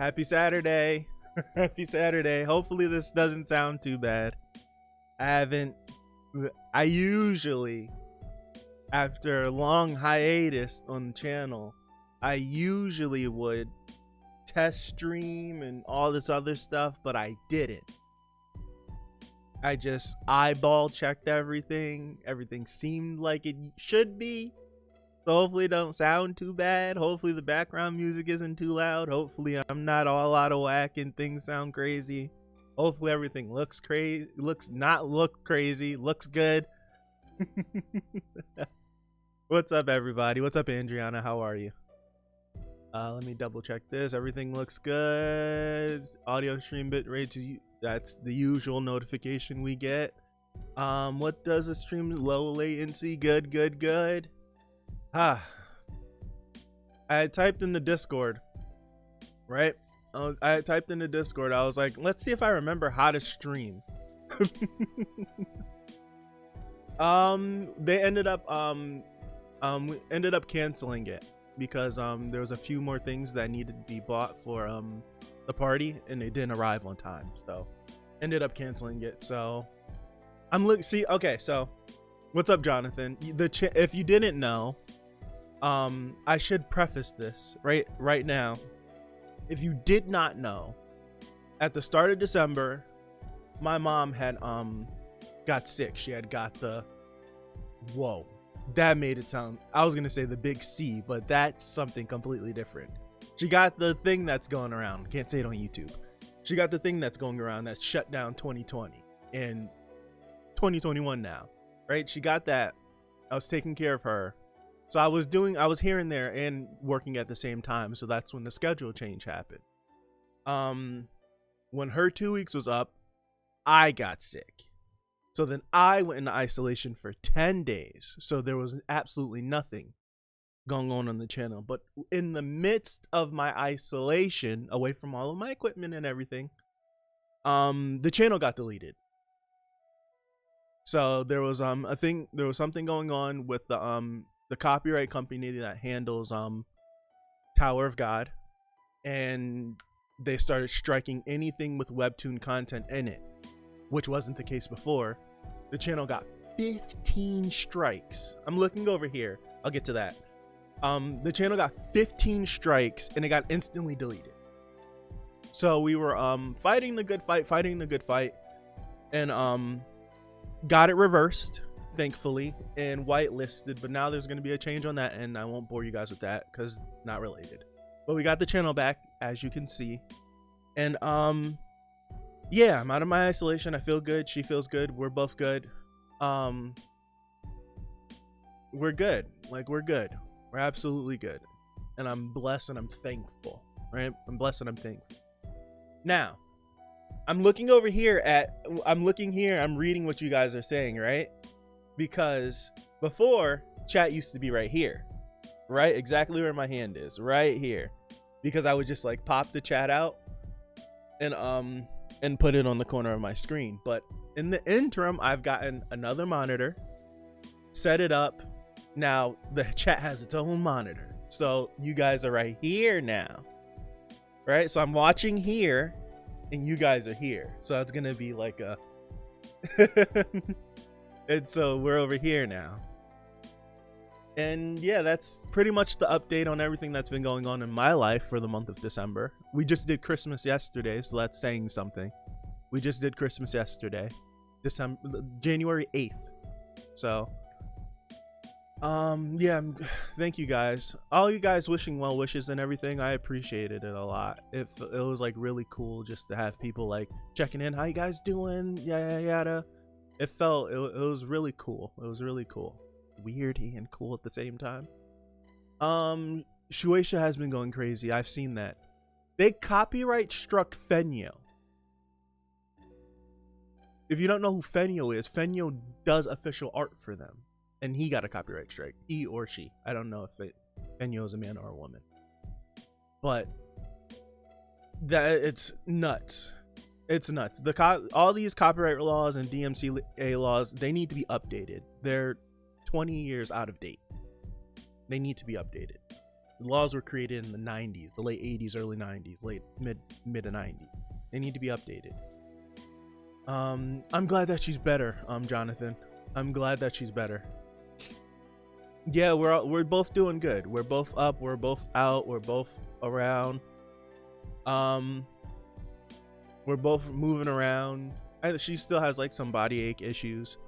Happy Saturday. Happy Saturday. Hopefully this doesn't sound too bad. I usually, after a long hiatus on the channel, I usually would test stream and all this other stuff, but I didn't. I just eyeball checked everything. Everything seemed like it should be. So hopefully it don't sound too bad. Hopefully the background music isn't too loud. Hopefully I'm not all out of whack and things sound crazy. Hopefully everything looks crazy. Looks crazy. Looks good. What's up, everybody? What's up, Adriana? How are you? Let me double check this. Everything looks good. Audio stream bit rate, that's the usual notification we get. What does the stream? Low latency. Good. I had typed in the Discord, right? I had typed in the Discord. I was like, let's see if I remember how to stream. They ended up we ended up canceling it because there was a few more things that needed to be bought for the party, and they didn't arrive on time, so ended up canceling it. So okay, so what's up, Jonathan? If you didn't know, I should preface this right now. If you did not know, at the start of December, my mom had got sick. She had got whoa, that made it sound, I was gonna say the big C, but that's something completely different. She got the thing that's going around, can't say it on YouTube. She got the thing that's going around that's shut down 2020 and 2021 now, right? She got that. I was taking care of her. So I was here and there and working at the same time. So that's when the schedule change happened. When her 2 weeks was up, I got sick. So then I went into isolation for 10 days. So there was absolutely nothing going on the channel. But in the midst of my isolation, away from all of my equipment and everything, the channel got deleted. So there was something going on with the copyright company that handles Tower of God, and they started striking anything with webtoon content in it, which wasn't the case before. The channel got 15 strikes. I'm looking over here, I'll get to that. The channel got 15 strikes and it got instantly deleted. So we were fighting the good fight and got it reversed, thankfully, and whitelisted. But now there's going to be a change on that, and I won't bore you guys with that because not related. But we got the channel back, as you can see, and yeah, I'm out of my isolation. I feel good. She feels good. We're both good. We're good. We're good. We're absolutely good, and I'm blessed and I'm thankful. Right? I'm blessed and I'm thankful. Now, I'm looking over here I'm reading what you guys are saying, right? Because before, chat used to be right here, right? Exactly where my hand is, right here. Because I would just like pop the chat out and put it on the corner of my screen. But in the interim, I've gotten another monitor, set it up. Now the chat has its own monitor. So you guys are right here now, right? So I'm watching here and you guys are here. So it's gonna be like a and so we're over here now. And yeah, that's pretty much the update on everything that's been going on in my life for the month of December. We just did Christmas yesterday, so that's saying something. We just did Christmas yesterday, January 8th. So yeah, thank you guys, all you guys wishing well wishes and everything. I appreciated it a lot. It was like really cool just to have people like checking in, how you guys doing, yada. It was really cool. It was really cool, weird and cool at the same time. Shueisha has been going crazy. I've seen that they copyright struck Fenyo. If you don't know who Fenyo is, Fenyo does official art for them, and he got a copyright strike. He or she, I don't know if Fenyo is a man or a woman, but it's nuts. It's nuts. All these copyright laws and DMCA laws, they need to be updated. They're 20 years out of date. They need to be updated. The laws were created in the 90s, the late 80s, early 90s, mid to 90s. They need to be updated. I'm glad that she's better, Jonathan. I'm glad that she's better. Yeah, we're both doing good. We're both up, we're both out, we're both around. We're both moving around. She still has like some body ache issues.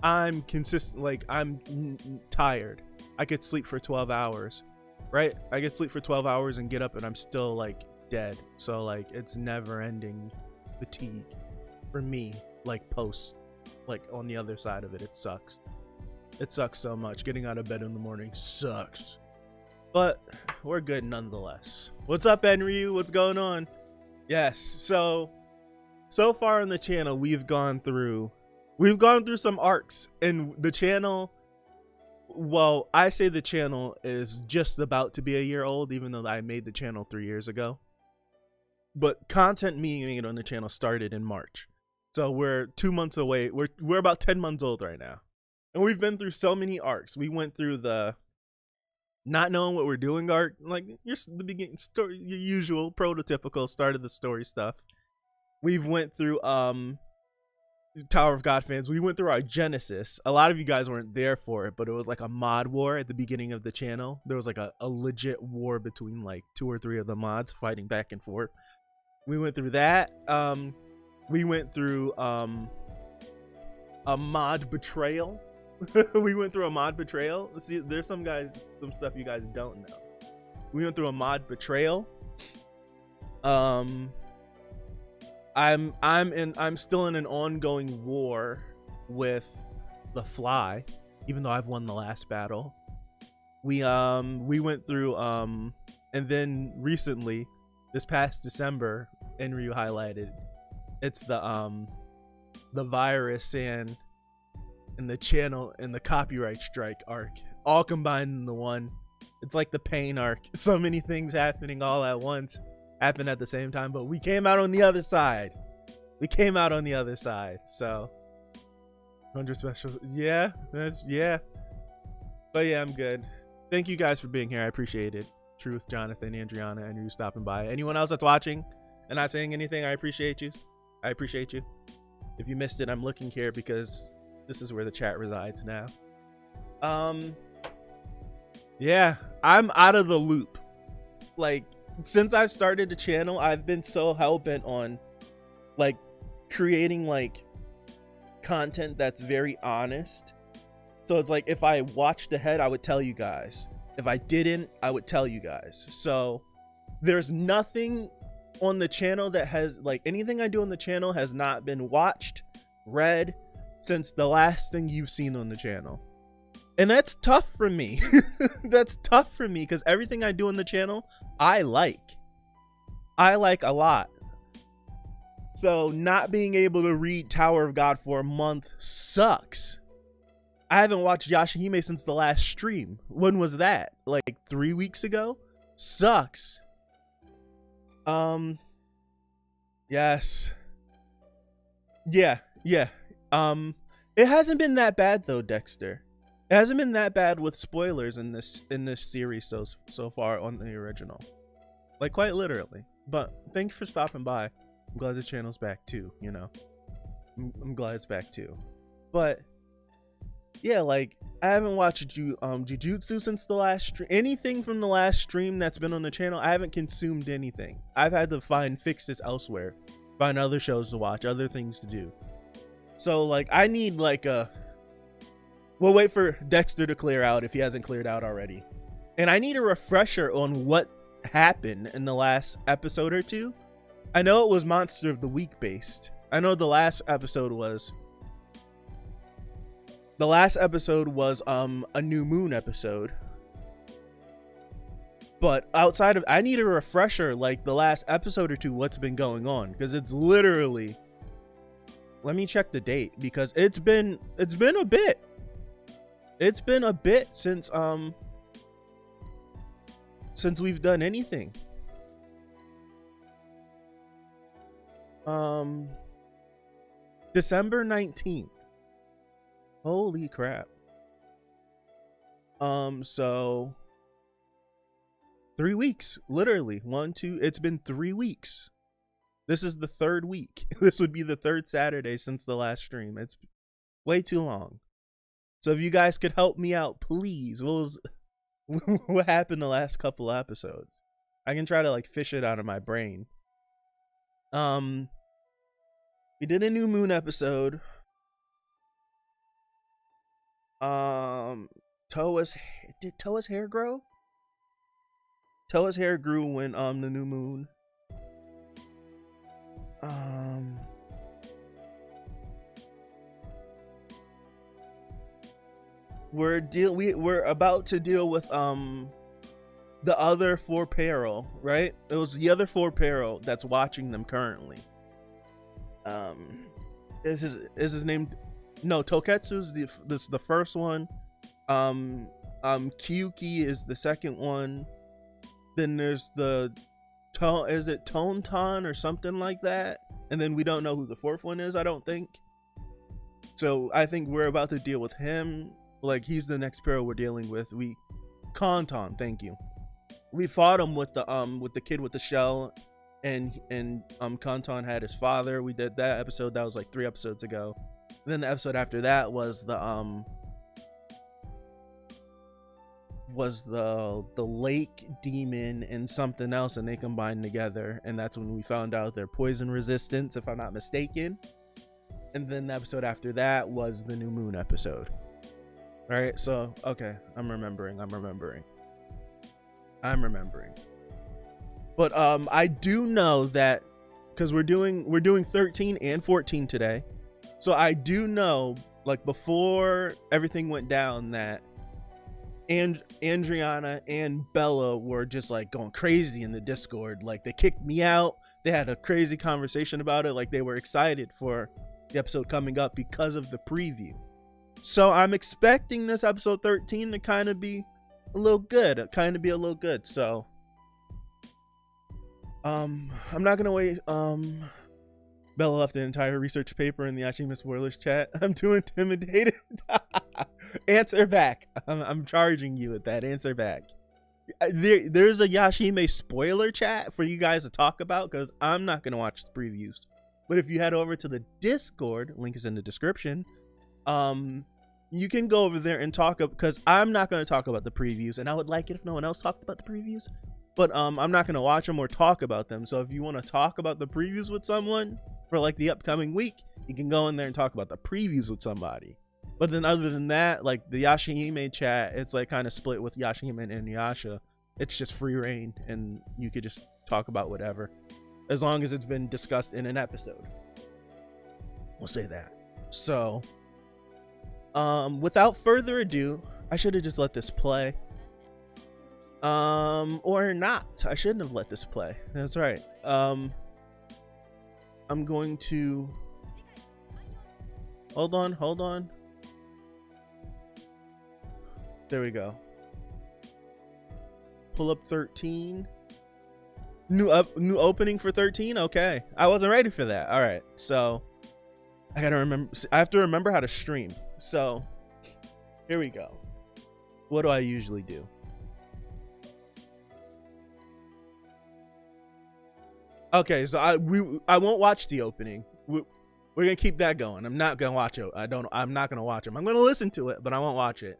I'm consistent, like I'm tired. I could sleep for 12 hours, right? I could sleep for 12 hours and get up and I'm still like dead. So like it's never ending fatigue for me, like like on the other side of it. It sucks. It sucks so much. Getting out of bed in the morning sucks. But we're good nonetheless. What's up, Enryu? What's going on? Yes, so far on the channel we've gone through some arcs, and the channel, well, I say the channel is just about to be a year old, even though I made the channel 3 years ago. But content being made on the channel started in March. So we're 2 months away. We're about 10 months old right now. And we've been through so many arcs. We went through the not knowing what we're doing arc, like the beginning story, your usual prototypical start of the story stuff. We've went through Tower of God fans. We went through our Genesis. A lot of you guys weren't there for it, but it was like a mod war at the beginning of the channel. There was like a legit war between like 2 or 3 of the mods fighting back and forth. We went through that. We went through a mod betrayal. We went through a mod betrayal. See, there's some stuff you guys don't know. We went through a mod betrayal. I'm still in an ongoing war with the Fly, even though I've won the last battle. We went through and then recently, this past December, Enryu highlighted, it's the virus and the channel and the copyright strike arc all combined in the one. It's like the pain arc. So many things happening all at once happened at the same time, but we came out on the other side. So 100 special. Yeah, but yeah, I'm good. Thank you guys for being here. I appreciate it. Truth, Jonathan, Andriana, and you stopping by. Anyone else that's watching and not saying anything, I appreciate you. If you missed it, I'm looking here because this is where the chat resides now. Yeah, I'm out of the loop. Like, since I've started the channel, I've been so hell-bent on like creating like content that's very honest. So it's like, if I watched ahead, I would tell you guys. If I didn't, I would tell you guys. So there's nothing on the channel that has, like, anything I do on the channel has not been watched, read since the last thing you've seen on the channel. And that's tough for me. That's tough for me because everything I do on the channel, I like a lot. So not being able to read Tower of God for a month sucks. I haven't watched Yashahime since the last stream. When was that? Like 3 weeks ago? Sucks. Yes. Yeah. It hasn't been that bad though, Dexter. It hasn't been that bad with spoilers in this series so far on the original. Like, quite literally. But thank you for stopping by. I'm glad the channel's back too, you know. I'm glad it's back too. But yeah, like, I haven't watched Jujutsu since the last stream. Anything from the last stream that's been on the channel, I haven't consumed anything. I've had to find fixes elsewhere, find other shows to watch, other things to do. So like, I need like we'll wait for Dexter to clear out if he hasn't cleared out already. And I need a refresher on what happened in the last episode or two. I know it was Monster of the Week based. I know the last episode was a New Moon episode. But outside of, I need a refresher like the last episode or two, what's been going on, because it's literally, let me check the date, because it's been a bit. It's been a bit since we've done anything. December 19th. Holy crap. So 3 weeks, literally. One, two. It's been 3 weeks. This is the third week. This would be the third Saturday since the last stream. It's way too long. So if you guys could help me out, please. What happened the last couple episodes? I can try to like fish it out of my brain. We did a new moon episode. Did Toa's hair grow? Toa's hair grew when the new moon. We're about to deal with the other four peril, right? It was the other four peril that's watching them currently. Is his name? No, Toketsu's the first one. Kyuki is the second one. Then there's the is it Tonton or something like that? And then we don't know who the fourth one is, I don't think. So I think we're about to deal with him. Like, he's the next peril we're dealing with. Kanton, thank you. We fought him with the kid with the shell, and Kanton had his father. We did that episode. That was like 3 episodes ago. And then the episode after that was the lake demon and something else, and they combined together, and that's when we found out their poison resistance, if I'm not mistaken. And then the episode after that was the new moon episode. All right, so okay, I'm remembering. But I do know that because we're doing 13 and 14 today, so I do know, like, before everything went down, that Andriana and Bella were just like going crazy in the Discord. Like, they kicked me out. They had a crazy conversation about it. Like, they were excited for the episode coming up because of the preview. So I'm expecting this episode 13 to kind of be a little good. So I'm not gonna wait. Bella left an entire research paper in the Yashahime spoilers chat. I'm too intimidated. Answer back. I'm charging you with that. Answer back. There's a Yashahime spoiler chat for you guys to talk about, because I'm not gonna watch the previews. But if you head over to the Discord, link is in the description. You can go over there and talk up, because I'm not going to talk about the previews, and I would like it if no one else talked about the previews, but I'm not going to watch them or talk about them. So if you want to talk about the previews with someone for like the upcoming week, you can go in there and talk about the previews with somebody. But then other than that, like the Yashahime chat, it's like kind of split with Yashahime and Inuyasha. It's just free reign, and you could just talk about whatever, as long as it's been discussed in an episode. We'll say that. So without further ado, I should have just let this play. Or not. I shouldn't have let this play. That's right. I'm going to hold on. There we go. Pull up 13. New opening for 13. Okay, I wasn't ready for that. All right, so I have to remember how to stream. So here we go. What do I usually do? Okay, so I won't watch the opening. We're gonna keep that going. I'm not gonna watch it. I'm not gonna watch them. I'm gonna listen to it, but I won't watch it.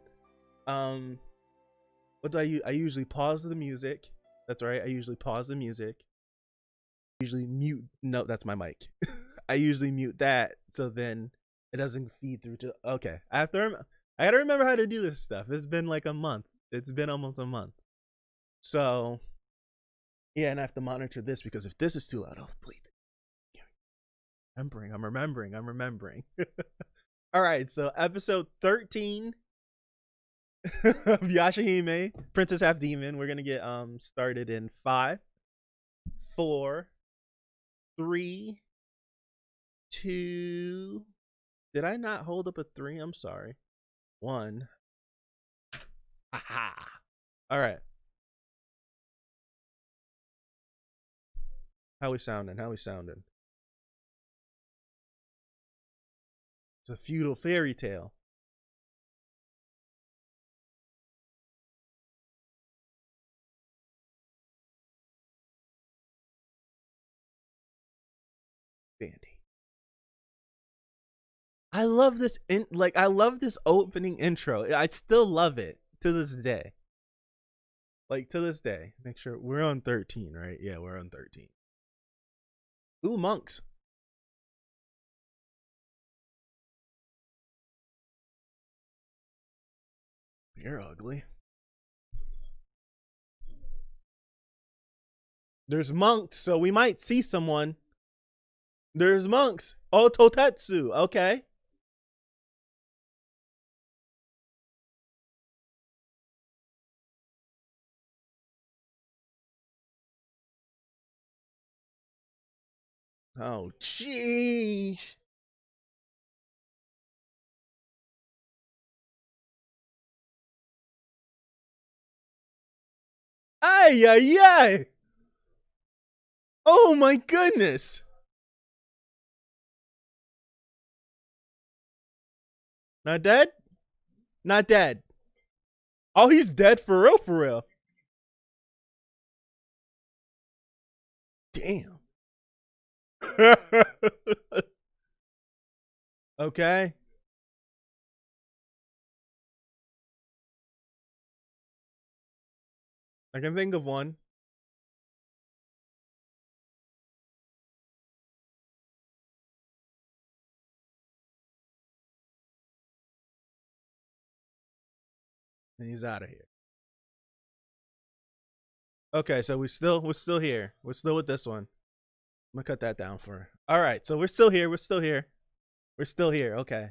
What do I usually pause the music. That's right. I usually pause the music. Usually mute. No, that's my mic. I usually mute that, so then it doesn't feed through to. Okay, I gotta remember how to do this stuff. It's been like a month. It's been almost a month. So yeah, and I have to monitor this, because if this is too loud, I'll bleep it. I'm remembering. All right, so episode 13 of Yashahime, Princess Half Demon. We're gonna get started in 5, 4, 3, 2. Did I not hold up a 3? I'm sorry. 1. Aha. All right. How we sounding? It's a feudal fairy tale. I love this I love this opening intro. I still love it to this day. Like to this day. Make sure we're on 13, right? Yeah, we're on 13. Ooh, monks. You're ugly. There's monks, so we might see someone. There's monks. Oh, Totetsu. Okay. Oh, jeez. Ay, ay, ay. Oh my goodness. Not dead? Not dead. Oh, he's dead for real, for real. Damn. Okay. I can think of one. And he's out of here. Okay, so we're still here. We're still with this one. I'm gonna cut that down for her. All right, so we're still here. We're still here. We're still here. Okay.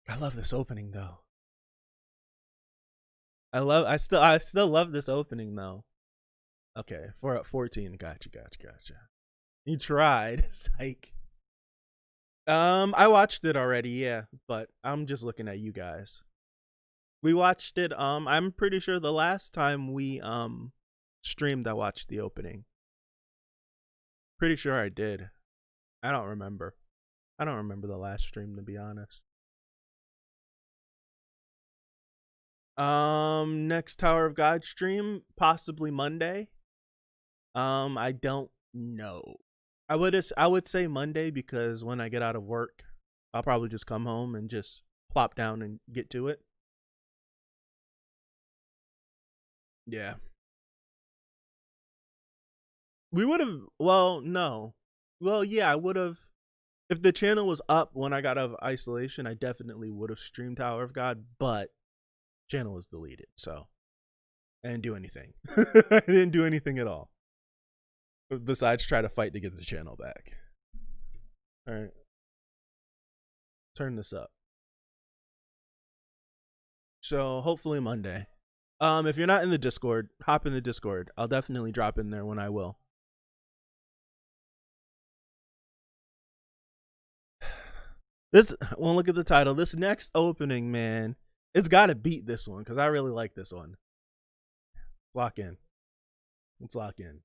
I love this opening though. I still love this opening though. Okay, for 14. Gotcha. You tried. Psych. I watched it already, yeah, but I'm just looking at you guys. We watched it. I'm pretty sure the last time we streamed, I watched the opening. Pretty sure I did. I don't remember. I don't remember the last stream, to be honest. Next Tower of God stream, possibly Monday. I don't know. I would say Monday because when I get out of work, I'll probably just come home and just plop down and get to it. Yeah. We would have, well, no. Well, yeah, I would have. If the channel was up when I got out of isolation, I definitely would have streamed Tower of God, but channel was deleted, so I didn't do anything. I didn't do anything at all. Besides try to fight to get the channel back. Alright. Turn this up. So hopefully Monday. If you're not in the Discord, hop in the Discord. I'll definitely drop in there when I will. Well, look at the title. This next opening, man, it's got to beat this one because I really like this one. Lock in. Let's lock in.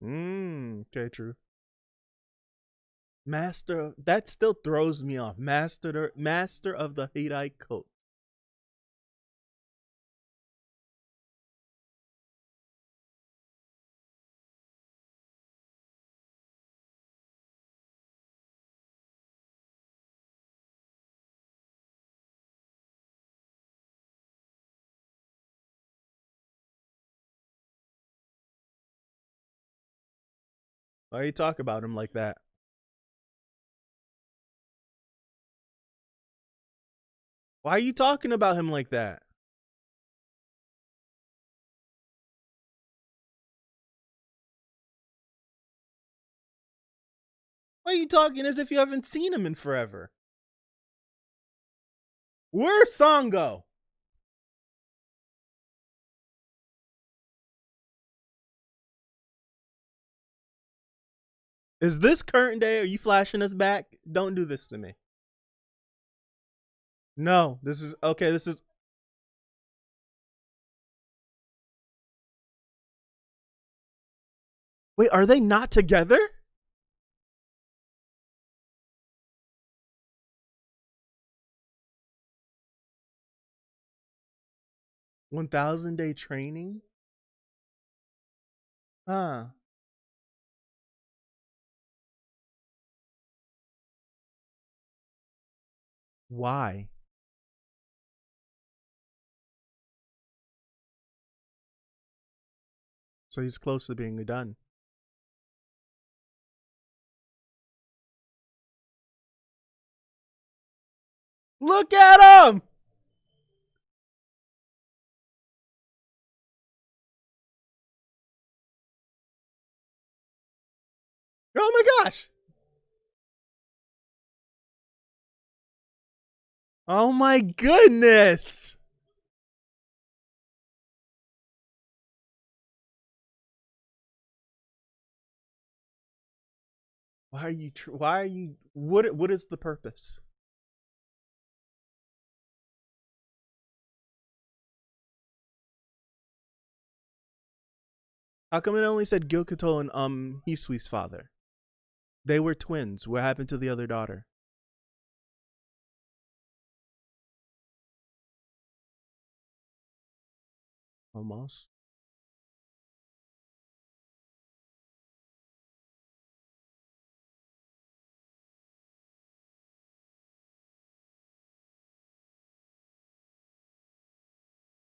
Okay, true. Master, that still throws me off. Master of the Hirai Code. Why you talk about him like that? Why are you talking about him like that? Why are you talking as if you haven't seen him in forever? Where's Sango? Is this current day? Are you flashing us back? Don't do this to me. No, this is okay. This is Wait, are they not together? 1,000-day training? Huh. Why? So he's close to being done. Look at him! Oh my gosh! Oh my goodness! Why are you? Why are you? What is the purpose? How come it only said Gyokuto and Hisui's father? They were twins. What happened to the other daughter? Almost.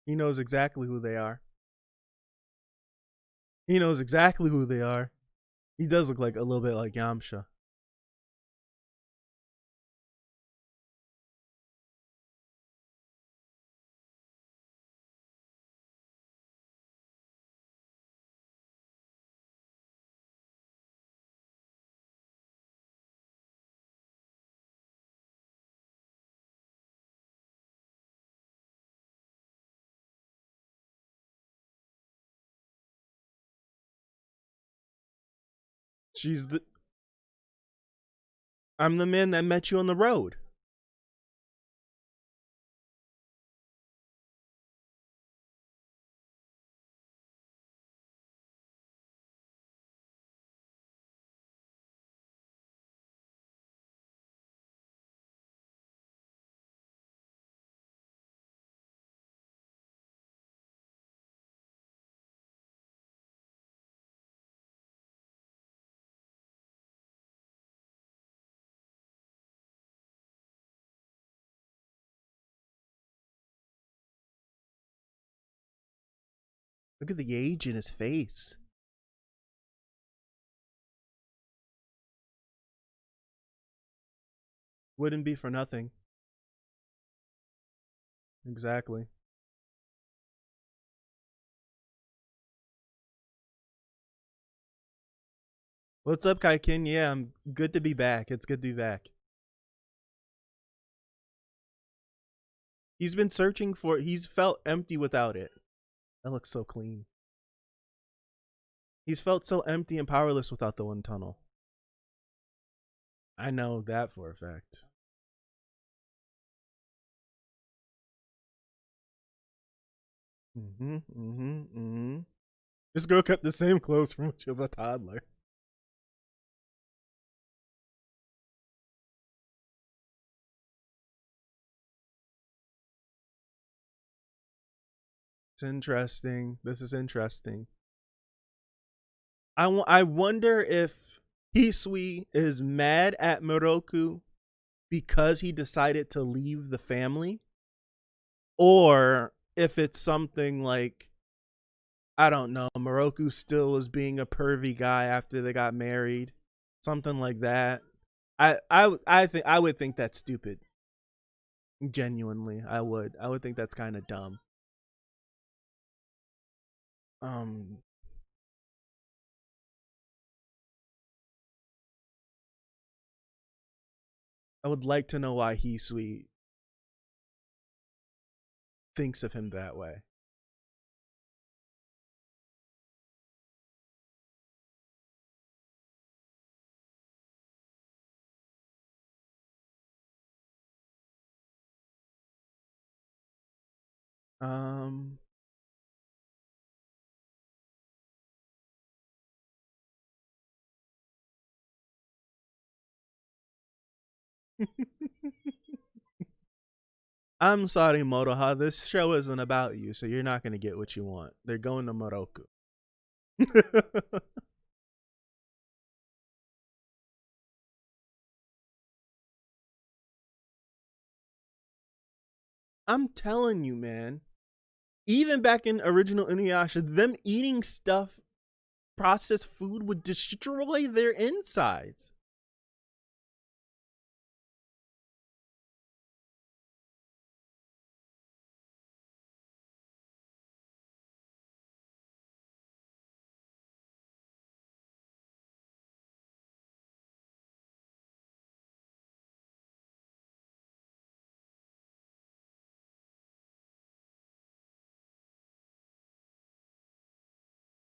He knows exactly who they are. He knows exactly who they are. He does look like a little bit like Yamcha. She's the. I'm the man that met you on the road. Look at the age in his face. Wouldn't be for nothing. Exactly. What's up, Kaikin? Yeah, I'm good to be back. It's good to be back. He's been searching for. He's felt empty without it. That looks so clean. He's felt so empty and powerless without the one tunnel. I know that for a fact. This girl kept the same clothes from when she was a toddler. It's interesting. This is interesting. I wonder if Hisui is mad at Moroku because he decided to leave the family, or if it's something like, I don't know, Moroku still was being a pervy guy after they got married, something like that. I would think that's stupid. Genuinely, I would think that's kind of dumb. Um, I would like to know why Hisui thinks of him that way. Um, I'm sorry, Moroha. This show isn't about you, so you're not gonna get what you want. They're going to Moroku. I'm telling you, man. Even back in original Inuyasha, them eating stuff, processed food, would destroy their insides.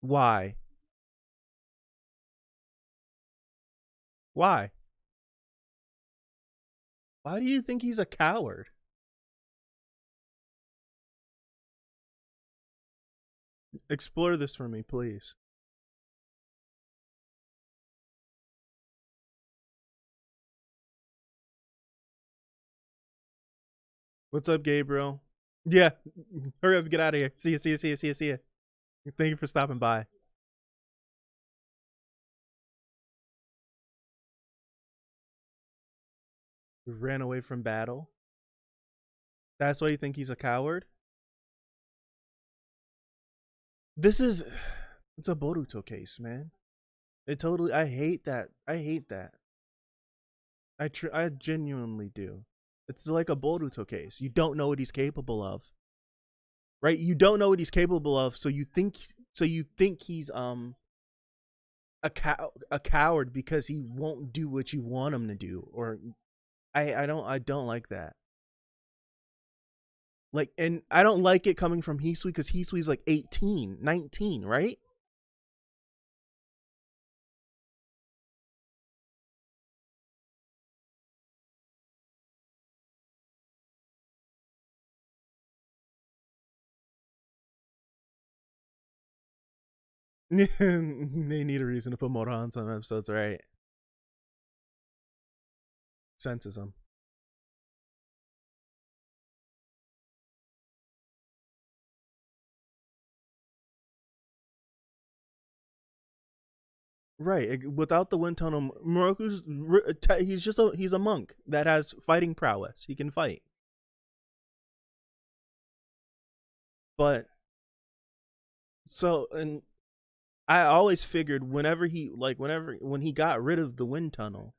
Why? Why? Why do you think he's a coward? Explore this for me, please. What's up, Gabriel? Yeah, hurry up, get out of here. See ya, see ya, see ya, see ya, see ya. Thank you for stopping by. Ran away from battle. That's why you think he's a coward? This is, it's a Boruto case, man. It totally, I hate that. I hate that. I genuinely do. It's like a Boruto case. You don't know what he's capable of. Right? You don't know what he's capable of, so you think he's a coward because he won't do what you want him to do. Or I don't like that. Like, and I don't like it coming from Hisui because Hisui's like 18, 19, right? They need a reason to put Mora on some episodes, right? Senses him. Right. Without the wind tunnel, Moroku's he's a monk that has fighting prowess. He can fight. But so, and I always figured when he got rid of the wind tunnel,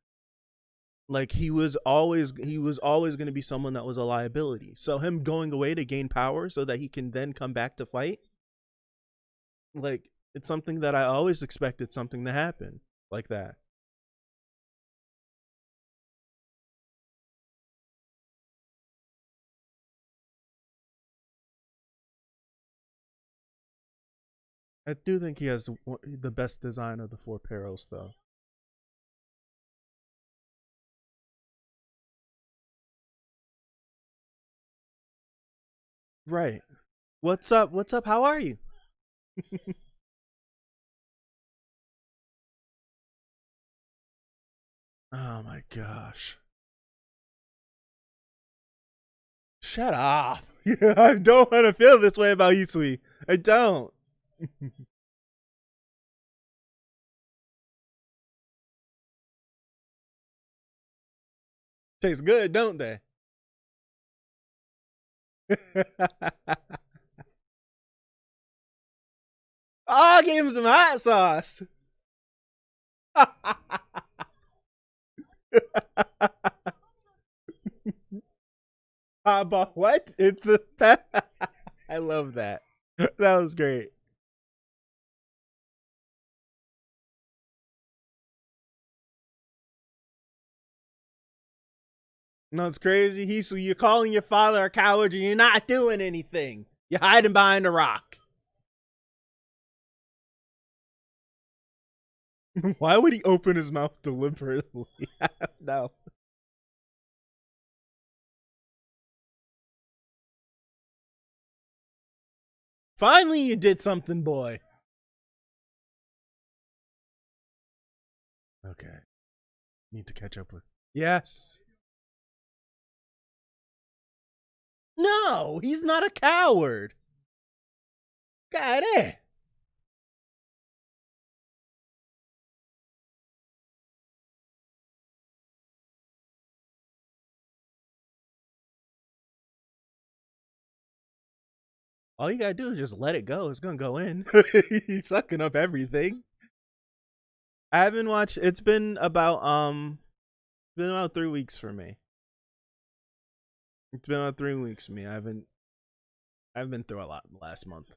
like he was always going to be someone that was a liability. So him going away to gain power so that he can then come back to fight, like it's something that I always expected something to happen like that. I do think he has the best design of the four perils, though. Right. What's up? What's up? How are you? Oh my gosh. Shut up. I don't want to feel this way about Yusui. I don't. Tastes good, don't they? Oh, I gave him some hot sauce. But what? It's a. I love that. That was great. No, it's crazy. You're calling your father a coward and you're not doing anything. You're hiding behind a rock. Why would he open his mouth deliberately? No. Finally, you did something, boy. Okay. Need to catch up with. Yes. No, he's not a coward. God damn. All you gotta do is just let it go. It's gonna go in. He's sucking up everything. I haven't watched. It's been about 3 weeks for me. It's been about 3 weeks for me. I've been through a lot last month.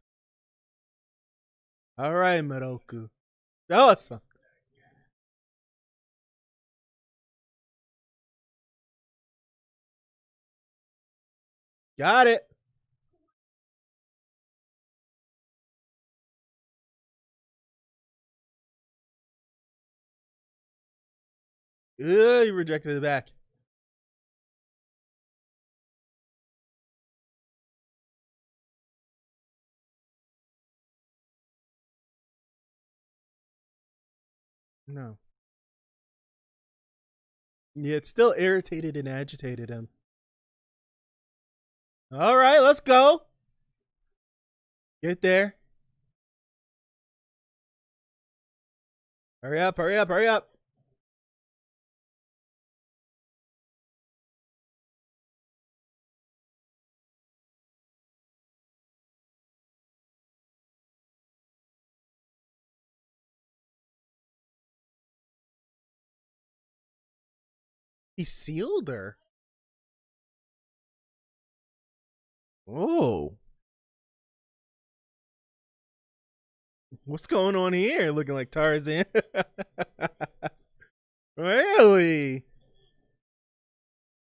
All right, Miroku. Awesome. Got it. Ugh, you rejected it back. No. Yeah, it still irritated and agitated him. All right, let's go. Get there. Hurry up, hurry up, hurry up. He sealed her. Oh. What's going on here? Looking like Tarzan. Really?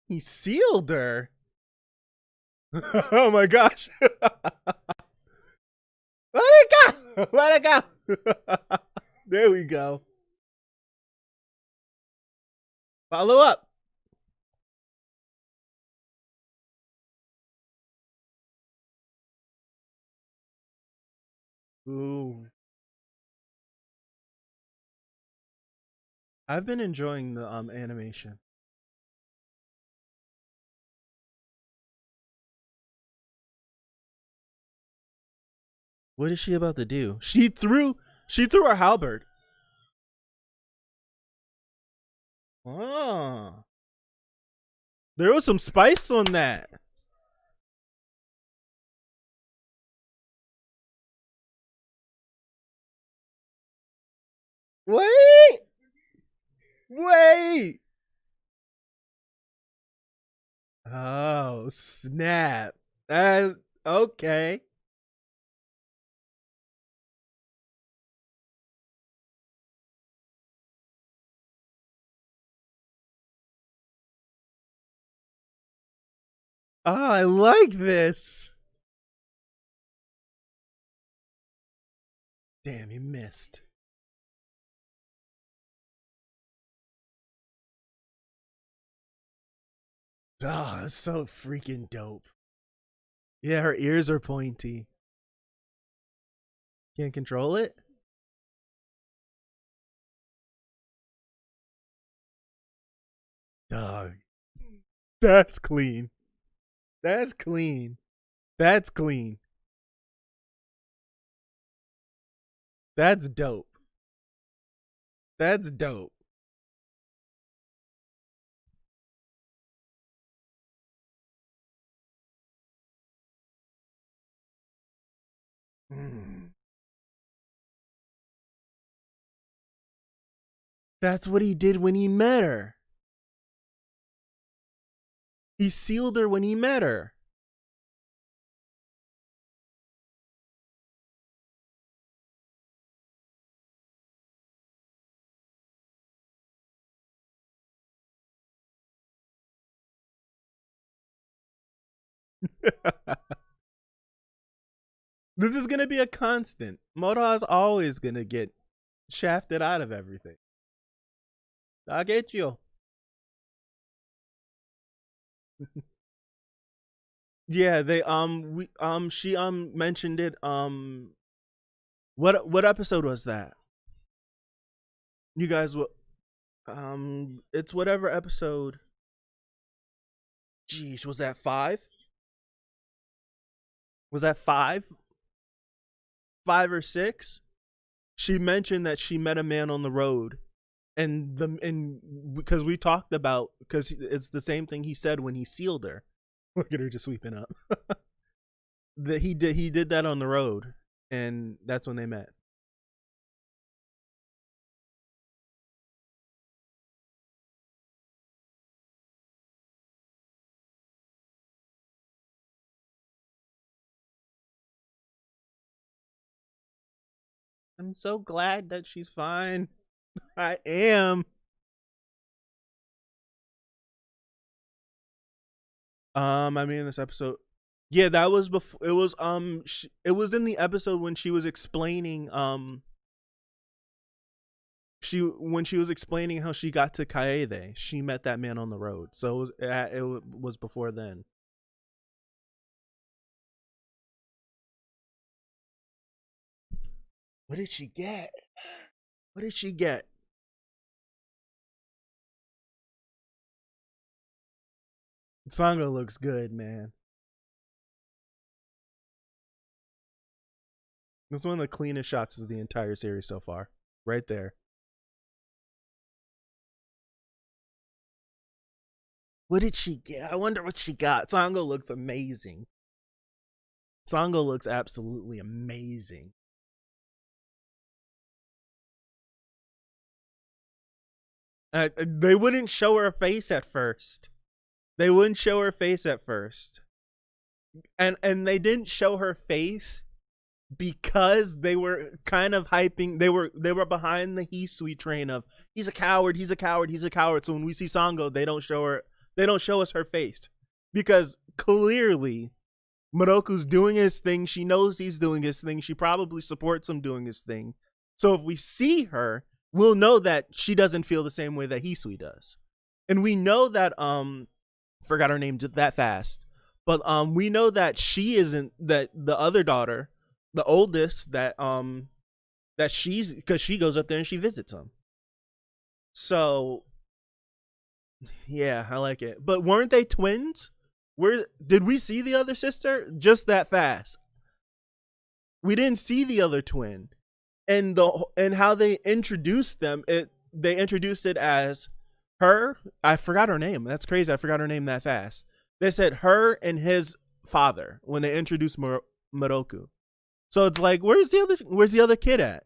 He sealed her. Oh my gosh. Let it go. Let it go. There we go. Follow up. Ooh. I've been enjoying the animation. What is she about to do? She threw her halberd. Oh. There was some spice on that. Wait. Wait. Oh, snap. Okay. Oh, I like this. Damn, you missed. Oh, that's so freaking dope. Yeah, her ears are pointy. Can't control it? Dog. That's clean. That's clean. That's clean. That's dope. That's dope. Mm. That's what he did when he met her. He sealed her when he met her. This is gonna be a constant. Moto's always gonna get shafted out of everything. I'll get you. Yeah, she mentioned it. What episode was that? You guys will it's whatever episode. Geez, was that 5? Was that five or six? She mentioned that she met a man on the road, and because we talked about, because it's the same thing he said when he sealed her. Look at her just sweeping up. That he did that on the road, and that's when they met. I'm so glad that she's fine. I am. I mean, this episode. Yeah, that was before. It was it was in the episode when she was explaining when she was explaining how she got to Kaede. She met that man on the road, so it was before then. What did she get? What did she get? Sango looks good, man. It's one of the cleanest shots of the entire series so far. Right there. What did she get? I wonder what she got. Sango looks amazing. Sango looks absolutely amazing. They wouldn't show her face at first. They wouldn't show her face at first. And they didn't show her face because they were kind of hyping. They were behind the Hisui train of he's a coward, he's a coward, he's a coward. So when we see Sango, they don't show us her face, because clearly Moroku's doing his thing. She knows he's doing his thing. She probably supports him doing his thing. So if we see her, we'll know that she doesn't feel the same way that Hisui does. And we know that forgot her name that fast. But we know that she isn't, that the other daughter, the oldest, that she's, because she goes up there and she visits him. So yeah, I like it. But weren't they twins? Did we see the other sister just that fast? We didn't see the other twin. And how they introduced them, they introduced it as her. I forgot her name. That's crazy. I forgot her name that fast. They said her and his father when they introduced Moroku. So it's like, where's the other kid at?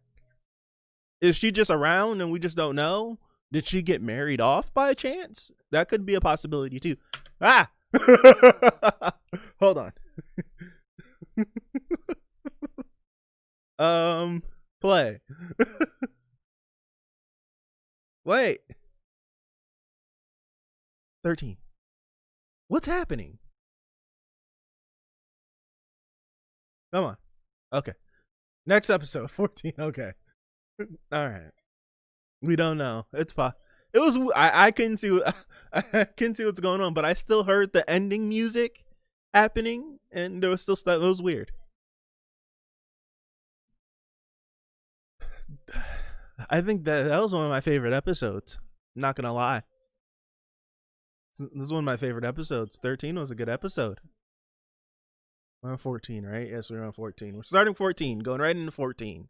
Is she just around and we just don't know? Did she get married off by chance? That could be a possibility too. Ah! Hold on. Play. Wait. 13. What's happening? Come on. Okay. Next episode, 14. Okay. All right. We don't know. It's it was I couldn't see I couldn't see what's going on, but I still heard the ending music happening, and there was still stuff. It was weird. I think that was one of my favorite episodes. I'm not gonna lie. This is one of my favorite episodes. 13 was a good episode. We're on 14, right? Yes, we're on 14. We're starting 14, going right into 14.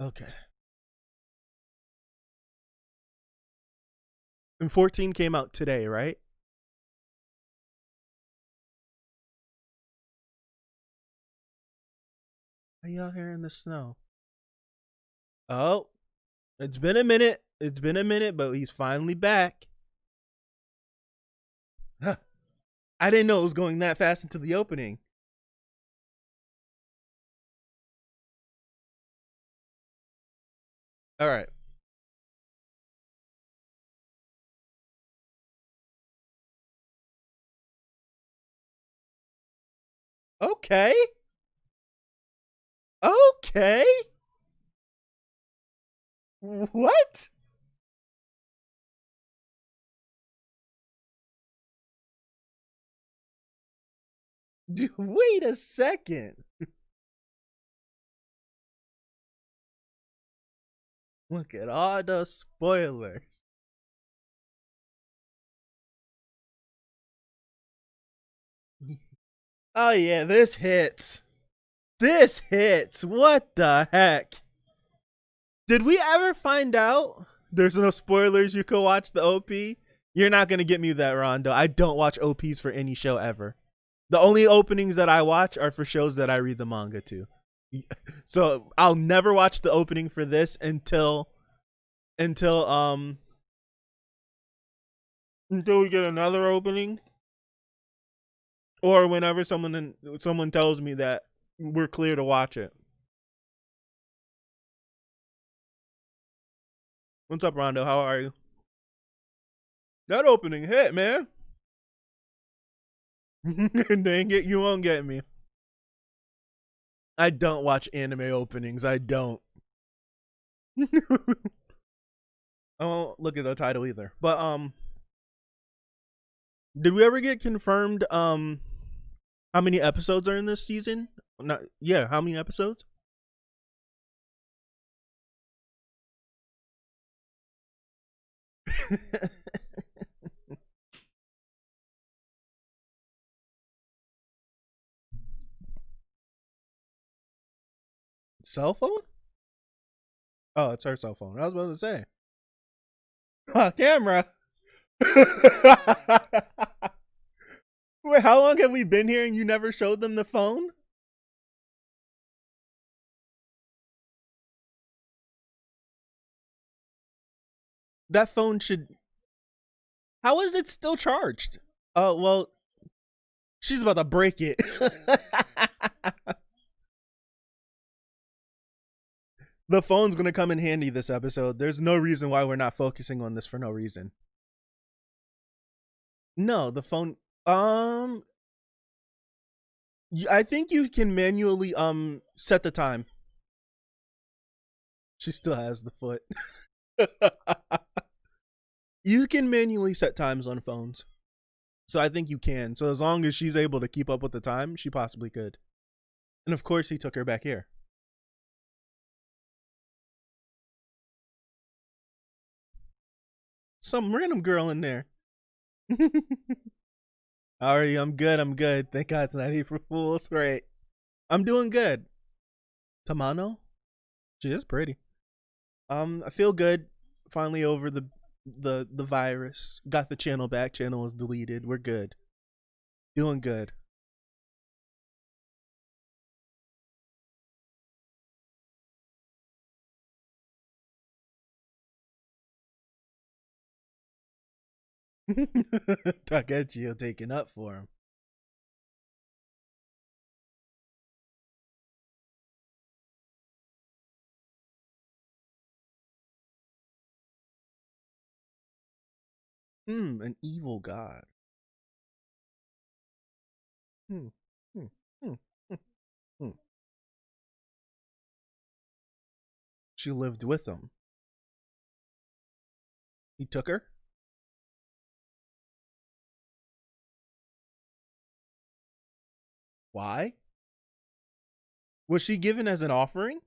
Okay. And 14 came out today, right? Are you out here in the snow? Oh, it's been a minute. It's been a minute, but he's finally back. Huh. I didn't know it was going that fast into the opening. All right. Okay. Okay. What? Wait a second. Look at all the spoilers. Oh yeah, this hits. This hits. What the heck? Did we ever find out? There's no spoilers. You could watch the OP. You're not gonna get me that, Rondo. I don't watch OPs for any show ever. The only openings that I watch are for shows that I read the manga to. So I'll never watch the opening for this until until we get another opening, or whenever someone tells me that we're clear to watch it. What's up, Rondo? How are you? That opening hit, man. Dang it, you won't get me. I don't watch anime openings. I don't. I won't look at the title either. But did we ever get confirmed how many episodes are in this season? Not yeah, how many episodes? Cell phone? Oh, it's her cell phone. I was about to say. Camera. Wait, how long have we been here and you never showed them the phone? That phone should. How is it still charged? Oh, well, she's about to break it. The phone's going to come in handy this episode. There's no reason why we're not focusing on this for no reason. No, the phone. I think you can manually set the time. She still has the foot. You can manually set times on phones. So I think you can. So as long as she's able to keep up with the time, she possibly could. And of course he took her back here. Some random girl in there. How are you? I'm good. I'm good. Thank God it's not April Fool's. Right. I'm doing good. Tamano? She is pretty. I feel good. Finally over the virus. Got the channel back. Channel was deleted. We're good. Doing good. Takechio taking up for him. An evil god. Hmm. Hmm. Hmm. Hmm. Hmm. She lived with him. He took her? Why? Was she given as an offering?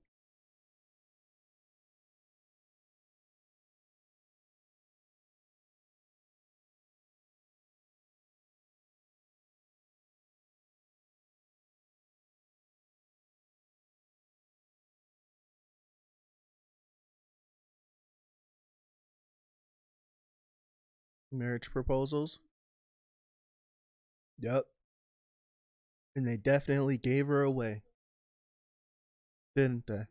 Marriage proposals? Yep. And they definitely gave her away, didn't they?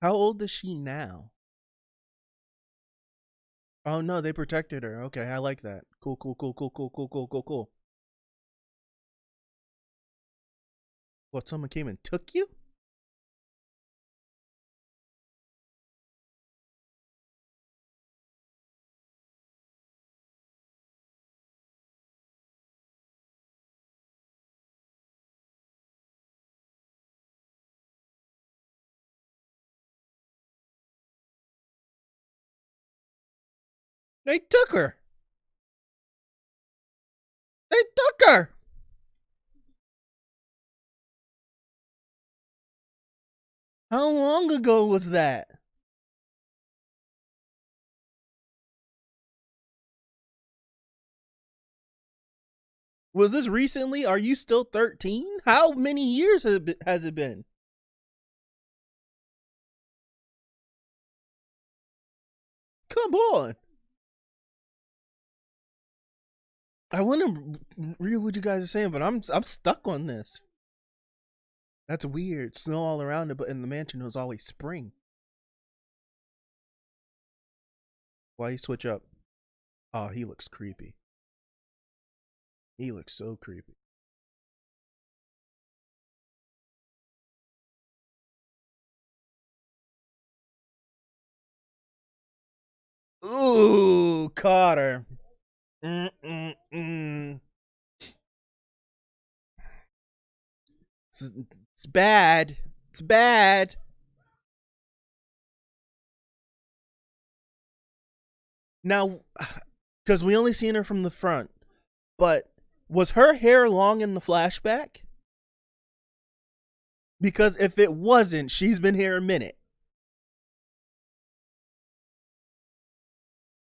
How old is she now? Oh no, they protected her. Okay, I like that. Cool, cool, cool, cool, cool, cool, cool, cool, cool. What, someone came and took you? They took her. They took her. How long ago was that? Was this recently? Are you still 13? How many years has it been? Come on. I want to read what you guys are saying, but I'm stuck on this. That's weird. Snow all around it, but in the mansion it was always spring. Why you switch up? Oh, he looks creepy. He looks so creepy. Ooh, caught her. Mm-mm-mm. It's bad. It's bad. Now, because we only seen her from the front, but was her hair long in the flashback? Because if it wasn't, she's been here a minute.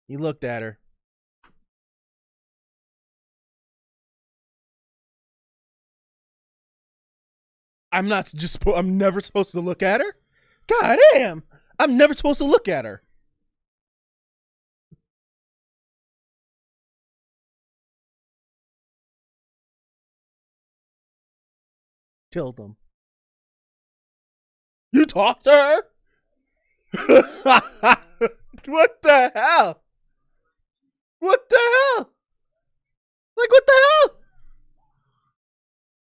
He looked at her. I'm never supposed to look at her? God damn. I'm never supposed to look at her. Killed him. You talked to her? What the hell? What the hell? Like, what the hell?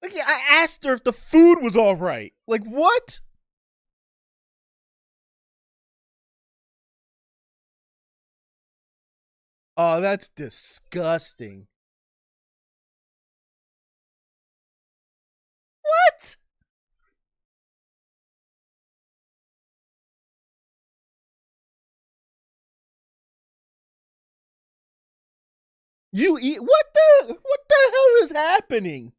Like, I asked her if the food was all right. Like, what? Oh, that's disgusting. What? You eat? What the hell is happening?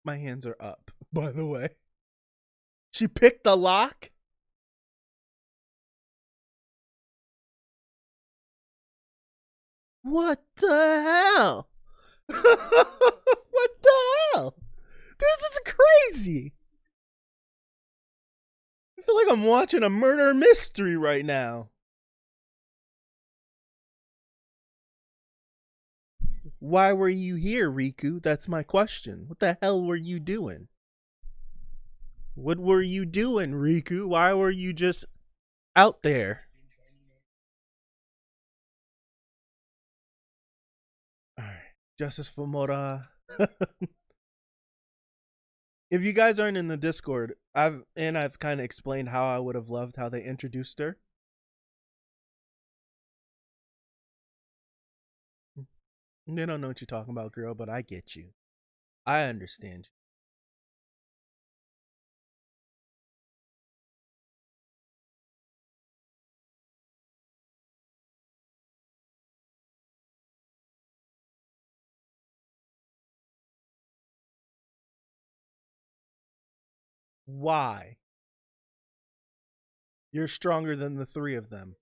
My hands are up, by the way. She picked the lock? What the hell? What the hell? This is crazy. I feel like I'm watching a murder mystery right now. Why were you here, Riku? That's my question. What the hell were you doing? What were you doing, Riku? Why were you just out there? Alright. Justice for Mora. If you guys aren't in the Discord, I've kind of explained how I would have loved how they introduced her. They don't know what you're talking about, girl, but I get you. I understand you. Why? You're stronger than the three of them.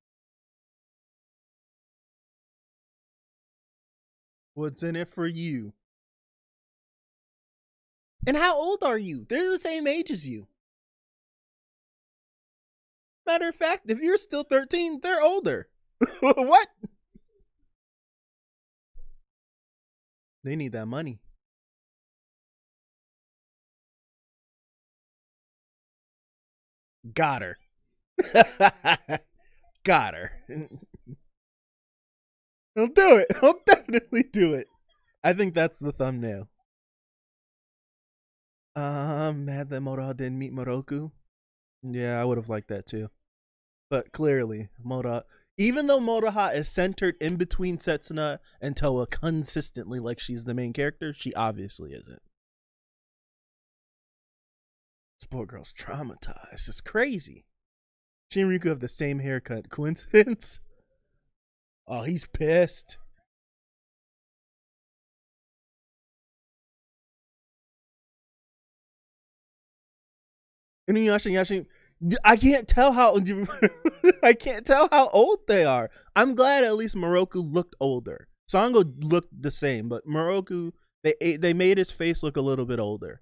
What's in it for you? And how old are you? They're the same age as you. Matter of fact, if you're still 13, they're older. What? They need that money. Got her. Got her. He'll do it. He'll definitely do it. I think that's the thumbnail. Mad that Mora didn't meet Moroku. Yeah, I would have liked that too. But clearly, Mora, even though Moraha is centered in between Setsuna and Toa consistently like she's the main character, she obviously isn't. This poor girl's traumatized. It's crazy. She and Riku have the same haircut. Coincidence? Oh, he's pissed. Inuyasha and Yashahime. I can't tell how I can't tell how old they are. I'm glad at least Moroku looked older. Sango looked the same, but Moroku, they made his face look a little bit older.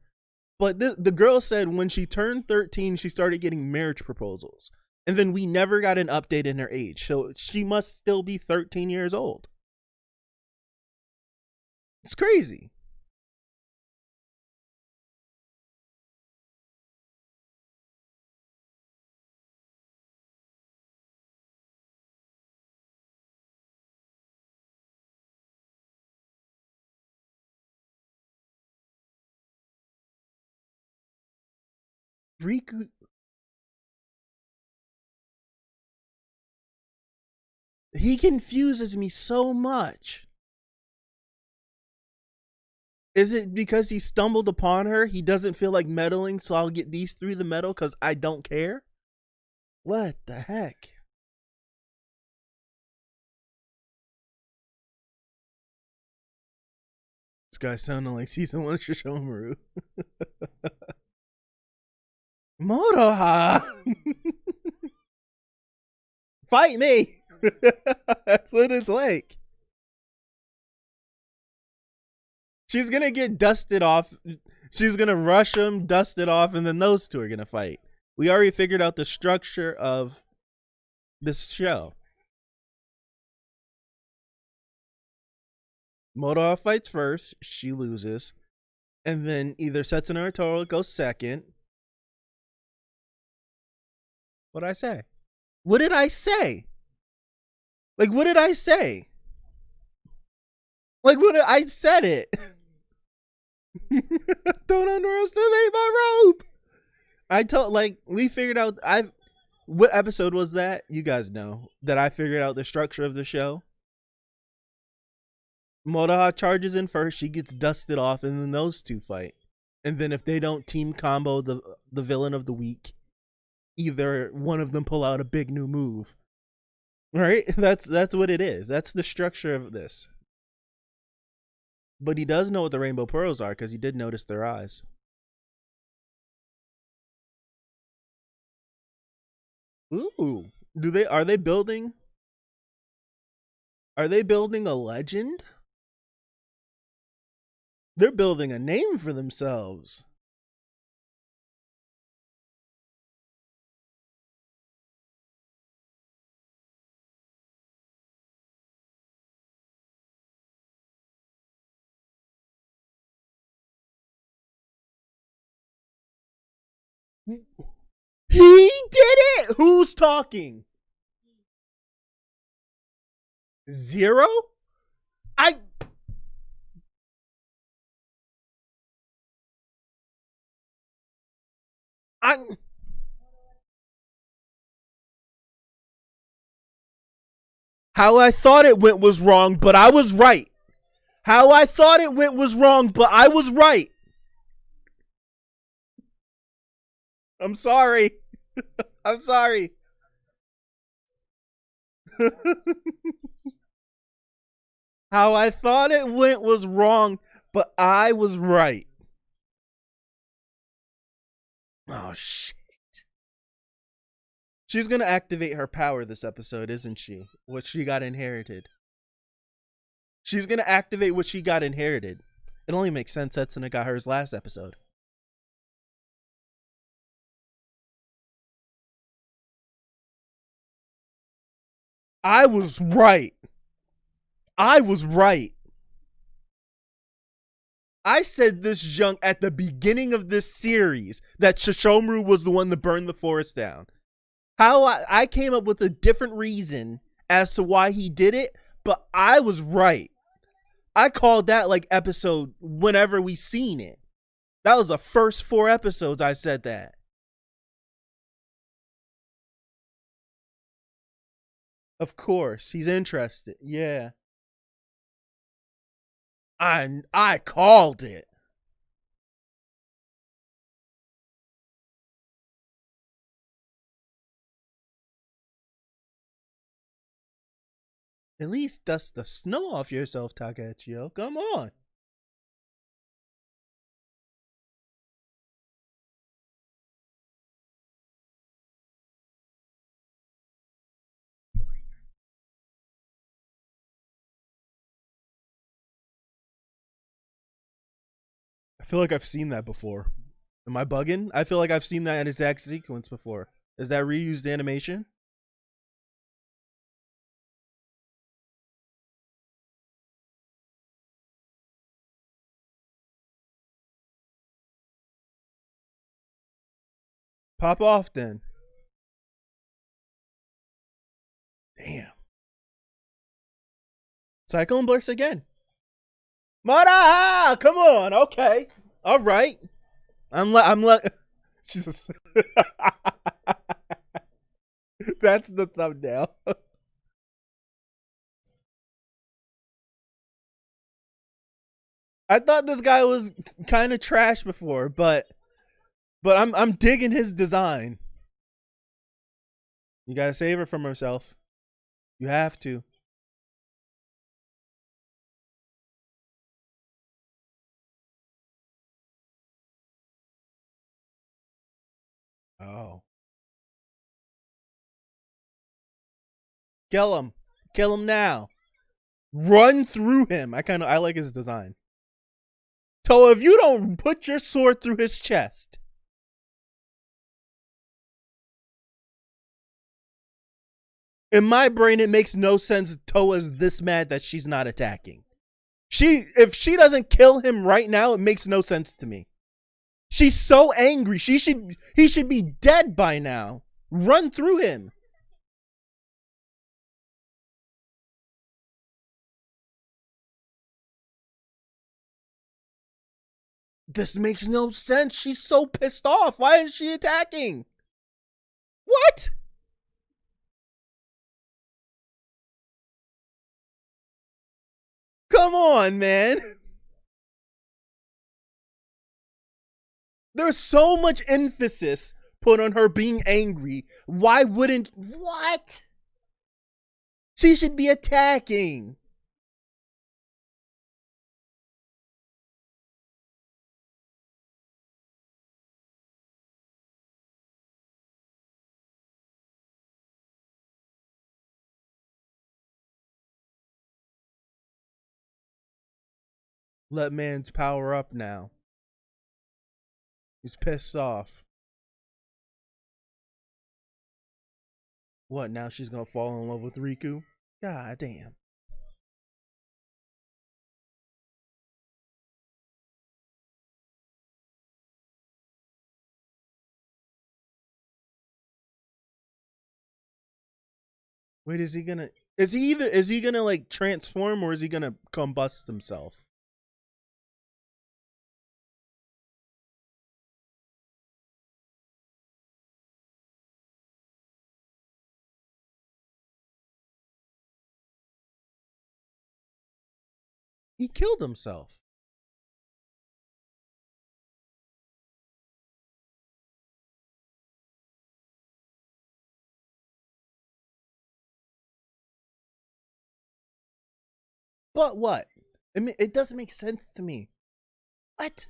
But the girl said when she turned 13, she started getting marriage proposals. And then we never got an update in her age. So she must still be 13 years old. It's crazy. Riku, he confuses me so much. Is it because he stumbled upon her? He doesn't feel like meddling, so I'll get these through the metal because I don't care? What the heck? This guy sounding like season 1 Shishomaru. Motoha! Fight me! That's what it's like. She's gonna get dusted off. She's gonna rush him, dust it off, and then those two are gonna fight. We already figured out the structure of this show. Motoha fights first, she loses. And then either Setsuna or Toro goes second. What did I say? What did I say? Like, what did I say? Like, what did I said it? Don't underestimate my rope. I told, like, we figured out, what episode was that? You guys know that I figured out the structure of the show. Motoha charges in first, she gets dusted off, and then those two fight. And then if they don't team combo the villain of the week, either one of them pull out a big new move. Right? That's what it is. That's the structure of this. But he does know what the rainbow pearls are because he did notice their eyes. Ooh. Are they building a legend? They're building a name for themselves. He did it! Who's talking? Zero? How I thought it went was wrong, but I was right. How I thought it went was wrong, but I was right. I'm sorry. I'm sorry. How I thought it went was wrong, but I was right. Oh, shit. She's going to activate her power this episode, isn't she? What she got inherited. She's going to activate what she got inherited. It only makes sense Setsuna got hers last episode. I was right. I was right. I said this junk at the beginning of this series that Shishomaru was the one to burn the forest down. How I came up with a different reason as to why he did it, but I was right. I called that like episode whenever we seen it. That was the first 4 episodes I said that. Of course, he's interested. Yeah. I called it. At least dust the snow off yourself, Takechio. Come on. feel like I've seen that before. Am I bugging? I feel like I've seen that exact sequence before. Is that reused animation? Pop off then. Damn. Cyclone burst again. Mara! Come on. Okay. All right. I'm Jesus. That's the thumbnail. I thought this guy was kind of trash before, but I'm digging his design. You gotta save her from herself. You have to. Oh. Kill him. Kill him now. Run through him. I like his design. So if you don't put your sword through his chest. In my brain, it makes no sense Toa's this mad that she's not attacking. If she doesn't kill him right now, it makes no sense to me. She's so angry. He should be dead by now. Run through him. This makes no sense. She's so pissed off. Why is she attacking? What? Come on, man. There's so much emphasis put on her being angry. Why wouldn't... What? She should be attacking. Let man's power up now. He's pissed off. What, now she's gonna fall in love with Riku? God damn. Wait, is he gonna like transform or is he gonna combust himself? He killed himself. But what? I mean, it doesn't make sense to me. What?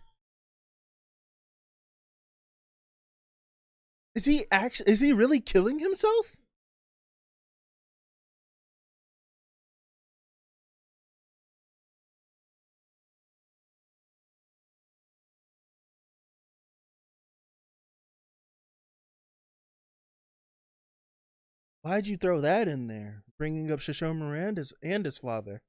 Is he really killing himself? Why'd you throw that in there? Bringing up Shishome and his father.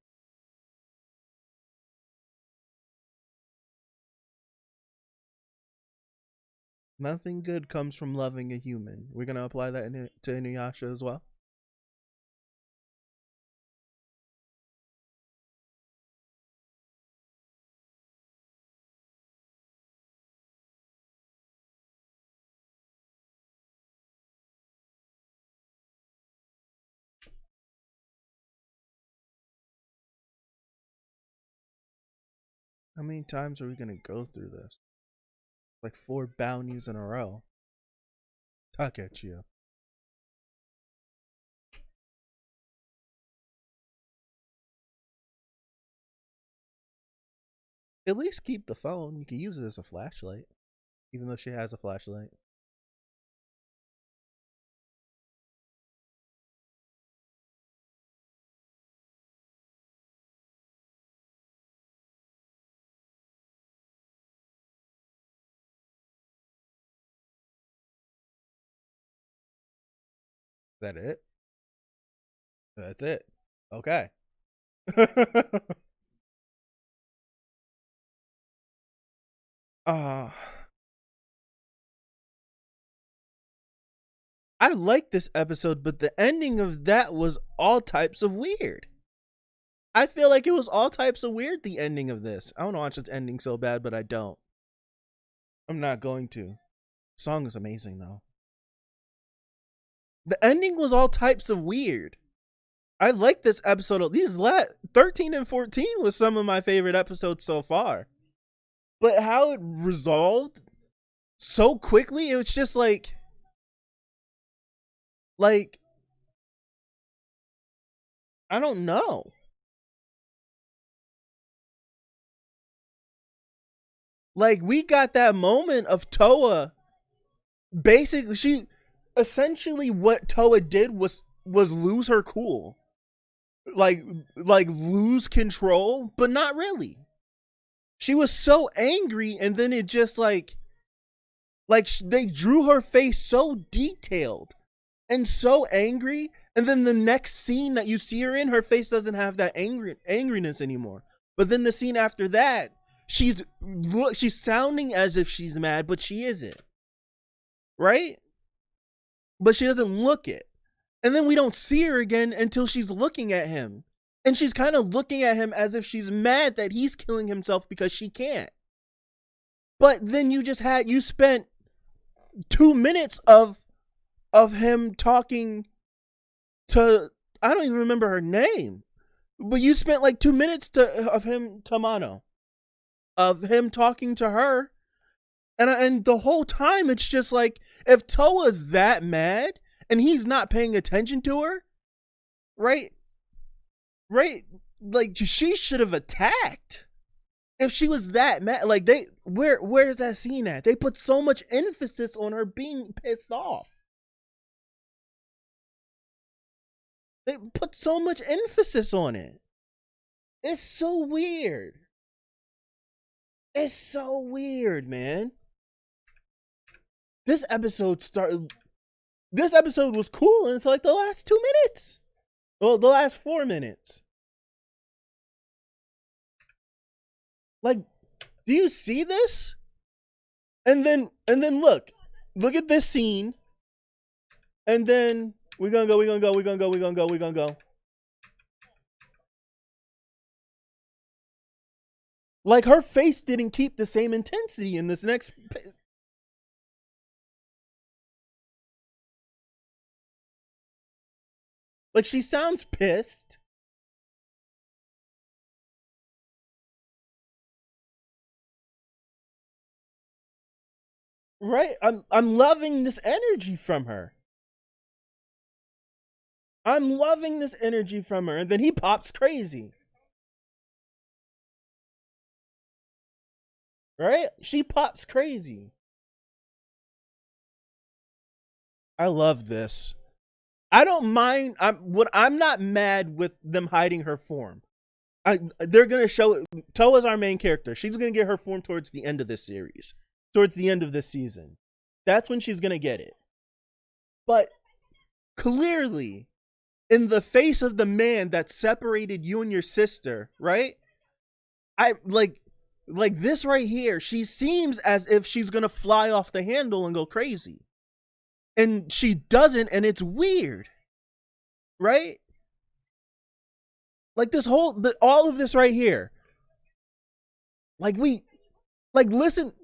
Nothing good comes from loving a human. We're gonna apply that to Inuyasha as well. How many times are we gonna go through this? Like 4 bounties in a row. Tuck at you. At least keep the phone. You can use it as a flashlight. Even though she has a flashlight. that it? That's it. Okay. uh I like this episode, but the ending of that was all types of weird. I feel like it was all types of weird, the ending of this. I don't watch its ending so bad, but I don't. I'm not going to. Song is amazing though. The ending was all types of weird. I like this episode. These 13 and 14 was some of my favorite episodes so far. But how it resolved so quickly, it was just like I don't know. Like, we got that moment of Toa. Basically, essentially what Toa did was lose her cool. Like lose control, but not really. She was so angry, and then it just like they drew her face so detailed and so angry, and then the next scene that you see her in, her face doesn't have that angriness anymore. But then the scene after that, she's sounding as if she's mad, but she isn't. Right? But she doesn't look it. And then we don't see her again until she's looking at him. And she's kind of looking at him as if she's mad that he's killing himself because she can't. But then you spent 2 minutes of him talking to, I don't even remember her name, but you spent like 2 minutes of him, Tamano, of him talking to her. And the whole time it's just like, if Toa's that mad and he's not paying attention to her, right? Like, she should have attacked. If she was that mad, like, where's that scene at? They put so much emphasis on her being pissed off. They put so much emphasis on it. It's so weird. It's so weird, man. This episode was cool until like the last 2 minutes. Well, the last 4 minutes. Like, do you see this? And then look at this scene. And then we're gonna go. Like, her face didn't keep the same intensity in this next. Like, she sounds pissed. Right? I'm loving this energy from her. I'm loving this energy from her. And then he pops crazy. Right? She pops crazy. I love this. I don't mind. I'm not mad with them hiding her form. They're gonna show it. Toa's our main character. She's gonna get her form towards the end of this series, towards the end of this season. That's when she's gonna get it. But clearly, in the face of the man that separated you and your sister, right? I like this right here. She seems as if she's gonna fly off the handle and go crazy. And she doesn't, and it's weird. Right? Like, this all of this right here. Like, listen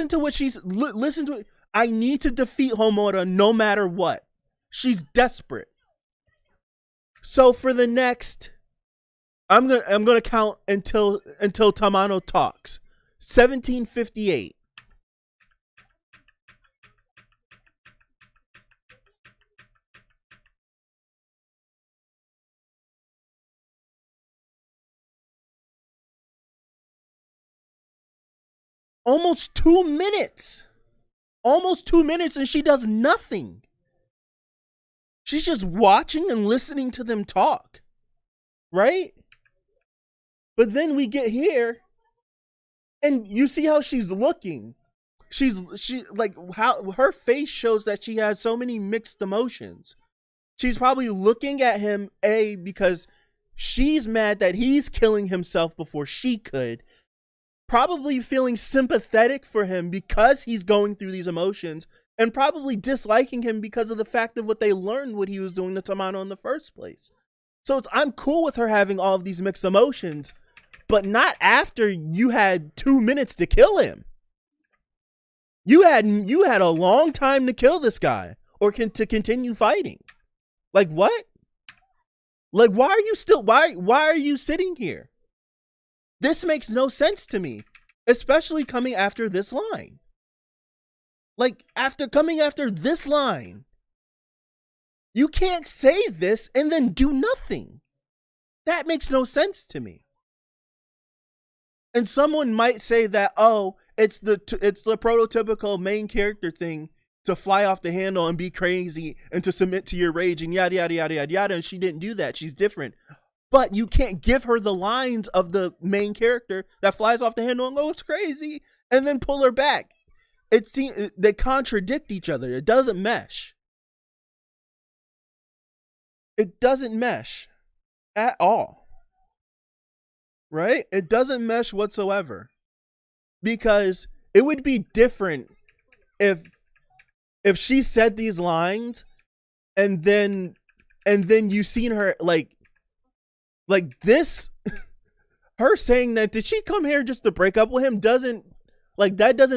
to what listen to it. I need to defeat Homura no matter what. She's desperate. So for the next, I'm gonna count until Tamano talks. 1758. Almost 2 minutes. Almost 2 minutes, and she does nothing. She's just watching and listening to them talk. Right? But then we get here, and you see how she's looking. She like, how her face shows that she has so many mixed emotions. She's probably looking at him, because she's mad that he's killing himself before she could. Probably feeling sympathetic for him because he's going through these emotions, and probably disliking him because of the fact of what they learned what he was doing to Tamano in the first place. So I'm cool with her having all of these mixed emotions, but not after you had 2 minutes to kill him. You had a long time to kill this guy or to continue fighting. Like what? Like why are you sitting here? This makes no sense to me, especially coming after this line. Like after coming after this line, you can't say this and then do nothing. That makes no sense to me. And someone might say that, oh, it's the prototypical main character thing to fly off the handle and be crazy and to submit to your rage and yada, yada, yada, yada, yada. And she didn't do that. She's different. But you can't give her the lines of the main character that flies off the handle and goes crazy and then pull her back. They contradict each other. It doesn't mesh. It doesn't mesh at all. Right? It doesn't mesh whatsoever. Because it would be different if she said these lines and then you seen her like this. Her saying that, did she come here just to break up with him, doesn't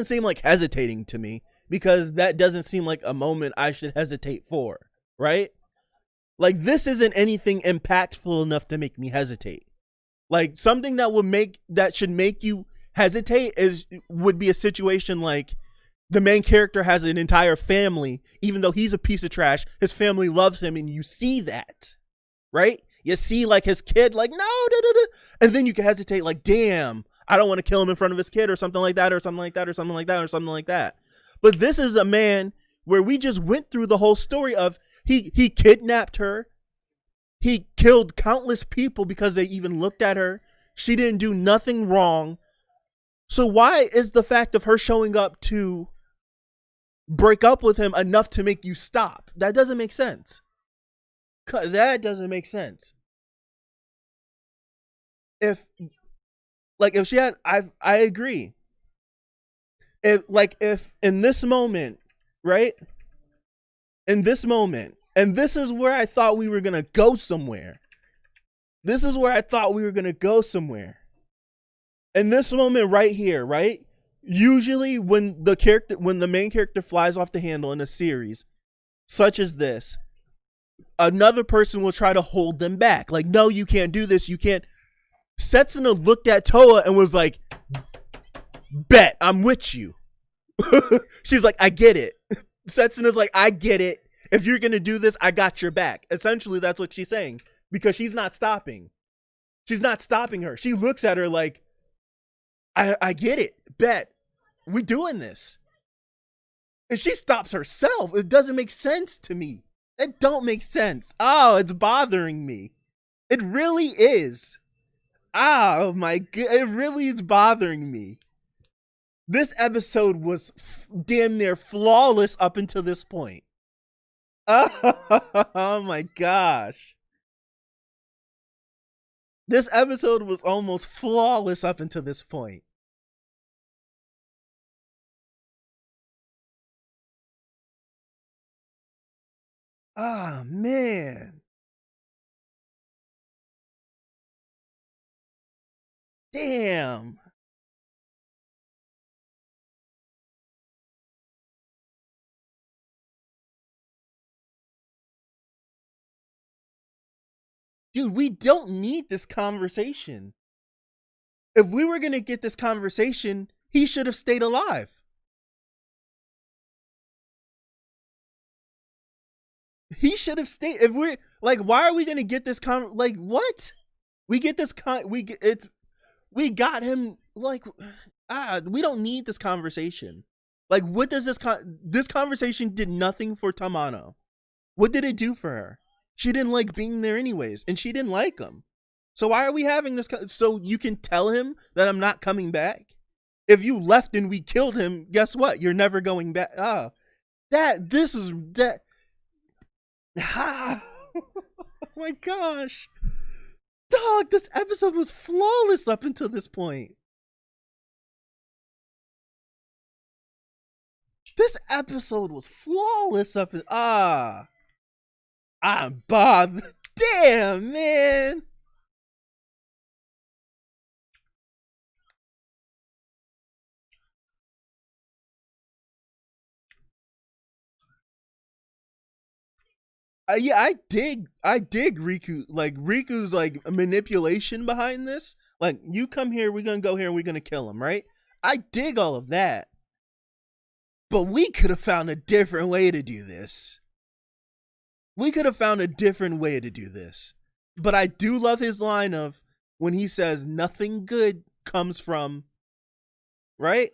seem like hesitating to me, because that doesn't seem like a moment I should hesitate for, right? Like this isn't anything impactful enough to make me hesitate. Like something that should make you hesitate would be a situation like the main character has an entire family, even though he's a piece of trash, his family loves him, and you see that, right? You see like his kid, like, no, and then you can hesitate, like, damn, I don't want to kill him in front of his kid or something like that, or something like that, or something like that, or something like that. But this is a man where we just went through the whole story of he kidnapped her. He killed countless people because they even looked at her. She didn't do nothing wrong. So why is the fact of her showing up to break up with him enough to make you stop? That doesn't make sense. That doesn't make sense. If she had, I agree. If in this moment, right? In this moment, and this is where I thought we were going to go somewhere. This is where I thought we were going to go somewhere. In this moment right here, right? Usually when the main character flies off the handle in a series such as this, another person will try to hold them back. Like, no, you can't do this. You can't. Setsuna looked at Toa and was like, bet, I'm with you. She's like, I get it. Setsuna's like, I get it. If you're going to do this, I got your back. Essentially, that's what she's saying. Because she's not stopping. She's not stopping her. She looks at her like, I get it. Bet. We doing this. And she stops herself. It doesn't make sense to me. It don't make sense. Oh, it's bothering me. It really is. Oh my God. It really is bothering me. This episode was damn near flawless up until this point. Oh my gosh. This episode was almost flawless up until this point. Ah, man. Damn. Dude, we don't need this conversation. If we were going to get this conversation, he should have stayed alive. He should have stayed. If we're like, why are we going to get this like, what? We get this we got him, like, we don't need this conversation. Like, what does this conversation did nothing for Tamano. What did it do for her? She didn't like being there anyways, and she didn't like him. So why are we having this? So you can tell him that I'm not coming back? If you left and we killed him, guess what? You're never going back. oh my gosh. Dog, this episode was flawless up until this point. This episode was flawless up in I'm bothered. Damn, man. Yeah, I dig Riku. Like Riku's like manipulation behind this. Like, you come here, we're gonna go here, and we're gonna kill him, right? I dig all of that. But we could have found a different way to do this. We could have found a different way to do this. But I do love his line of when he says nothing good comes from, right?